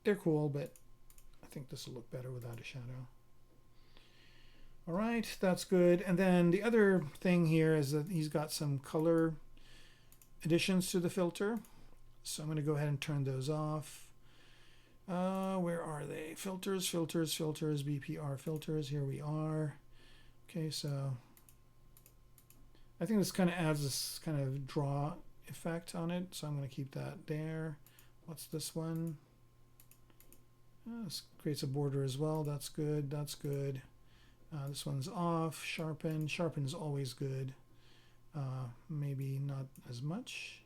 They're cool, but I think this will look better without a shadow. All right, that's good. And then the other thing here is that he's got some color additions to the filter. So I'm going to go ahead and turn those off. Where are they? Filters, filters, filters, BPR filters. Here we are. Okay, so I think this kind of adds this kind of draw effect on it. So I'm going to keep that there. What's this one? This creates a border as well. That's good. That's good. This one's off. Sharpen. Sharpen is always good. Maybe not as much.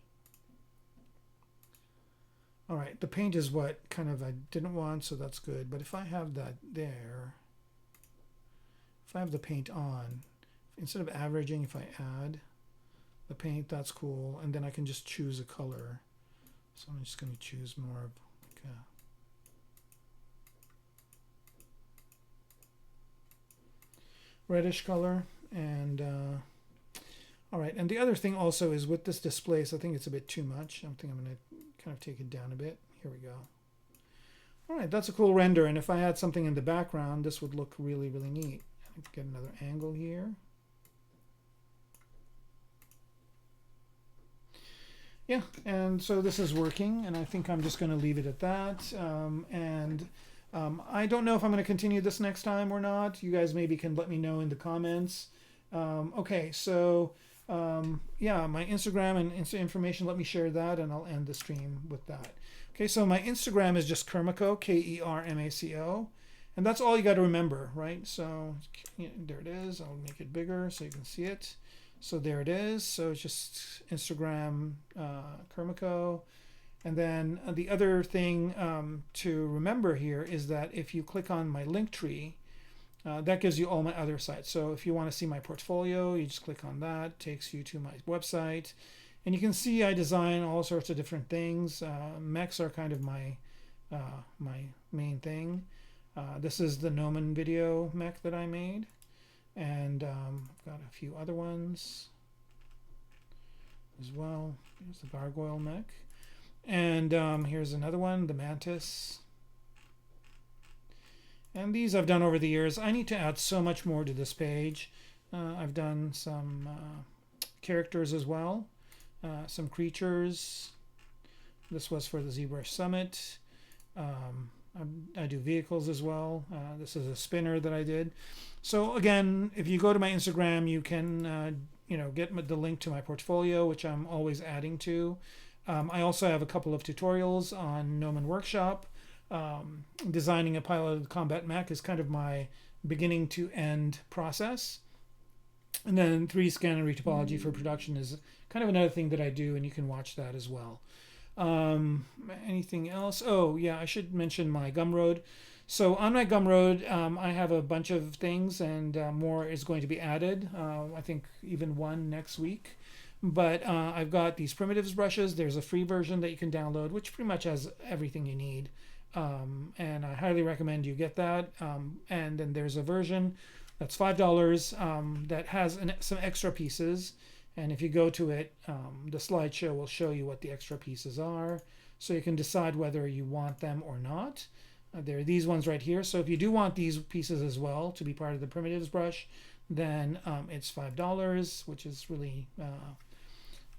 All right, the paint is what kind of I didn't want, so that's good. But if I have that there, if I have the paint on, instead of averaging, if I add the paint, that's cool. And then I can just choose a color. So I'm just going to choose more of like a reddish color. And all right, and the other thing also is with this displace, I think it's a bit too much. I think I'm going to kind of take it down a bit. Here we go. All right, that's a cool render. And if I had something in the background, this would look really, really neat. Get another angle here. Yeah, and so this is working, and I think I'm just going to leave it at that. I don't know if I'm going to continue this next time or not. You guys maybe can let me know in the comments. Okay, so yeah, my Instagram and information, let me share that, and I'll end the stream with that. Okay, so my Instagram is just kermaco, Kermaco, and that's all you got to remember, right? So there it is. I'll make it bigger so you can see it. So there it is. So it's just Instagram kermaco. And then the other thing to remember here is that if you click on my link tree, that gives you all my other sites. So if you want to see my portfolio, you just click on that. It takes you to my website. And you can see I design all sorts of different things. Mechs are kind of my main thing. This is the Gnomon video mech that I made. And I've got a few other ones as well. Here's the gargoyle mech. And here's another one, the mantis. And these I've done over the years. I need to add so much more to this page. I've done some characters as well, some creatures. This was for the ZBrush Summit. I do vehicles as well. This is a spinner that I did. So again, if you go to my Instagram, you can get the link to my portfolio, which I'm always adding to. I also have a couple of tutorials on Gnomon Workshop. Designing a piloted combat mech is kind of my beginning to end process. And then 3D scan and retopology for production is kind of another thing that I do, and you can watch that as well. Anything else? Oh yeah, I should mention my Gumroad. So on my Gumroad, I have a bunch of things, and more is going to be added. I think even one next week. But I've got these primitives brushes. There's a free version that you can download, which pretty much has everything you need. And I highly recommend you get that. And then there's a version that's $5 that has some extra pieces. And if you go to it, the slideshow will show you what the extra pieces are. So you can decide whether you want them or not. There are these ones right here. So if you do want these pieces as well to be part of the primitives brush, then it's $5, which is really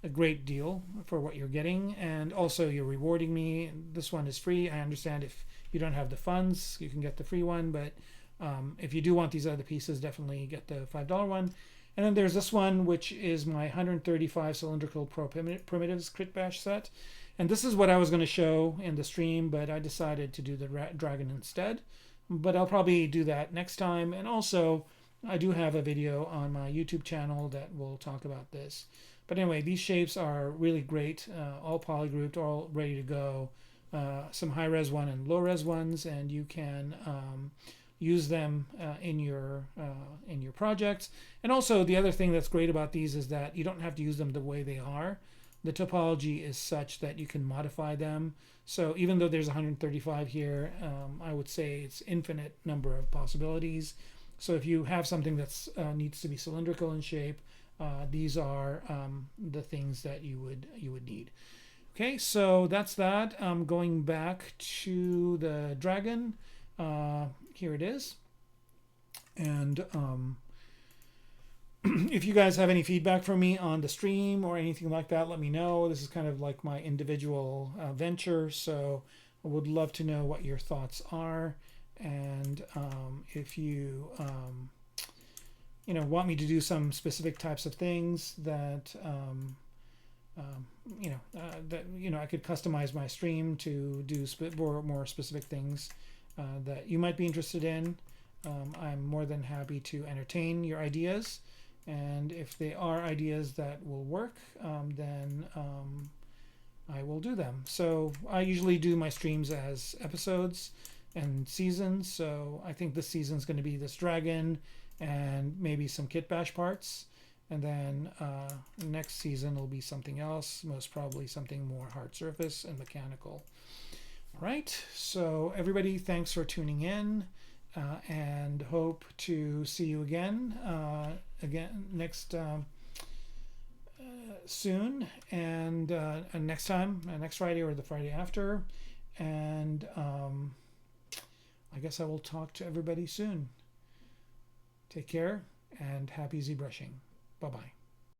a great deal for what you're getting, and also you're rewarding me. This one is free. I understand if you don't have the funds, you can get the free one, but if you do want these other pieces, definitely get the $5 one. And then there's this one, which is my 135 cylindrical Pro Primitives Crit Bash set. And this is what I was going to show in the stream, but I decided to do the dragon instead. But I'll probably do that next time. And also, I do have a video on my YouTube channel that will talk about this. But anyway, these shapes are really great, all polygrouped, all ready to go. Some high-res one and low-res ones, and you can use them in your projects. And also, the other thing that's great about these is that you don't have to use them the way they are. The topology is such that you can modify them. So even though there's 135 here, I would say it's infinite number of possibilities. So if you have something that needs to be cylindrical in shape, these are the things that you would need. Okay, so that's that. Going back to the dragon, here it is. And if you guys have any feedback for me on the stream or anything like that, let me know. This is kind of like my individual venture, so I would love to know what your thoughts are. And if you want me to do some specific types of things that I could customize my stream to do more specific things that you might be interested in, I'm more than happy to entertain your ideas. And if they are ideas that will work, then I will do them. So I usually do my streams as episodes and seasons. So I think this season is going to be this dragon and maybe some kit bash parts. And then next season will be something else, most probably something more hard surface and mechanical. All right. So everybody, thanks for tuning in. And hope to see you again next soon, and next time, next Friday or the Friday after. And I guess I will talk to everybody soon. Take care and happy ZBrushing. Bye bye.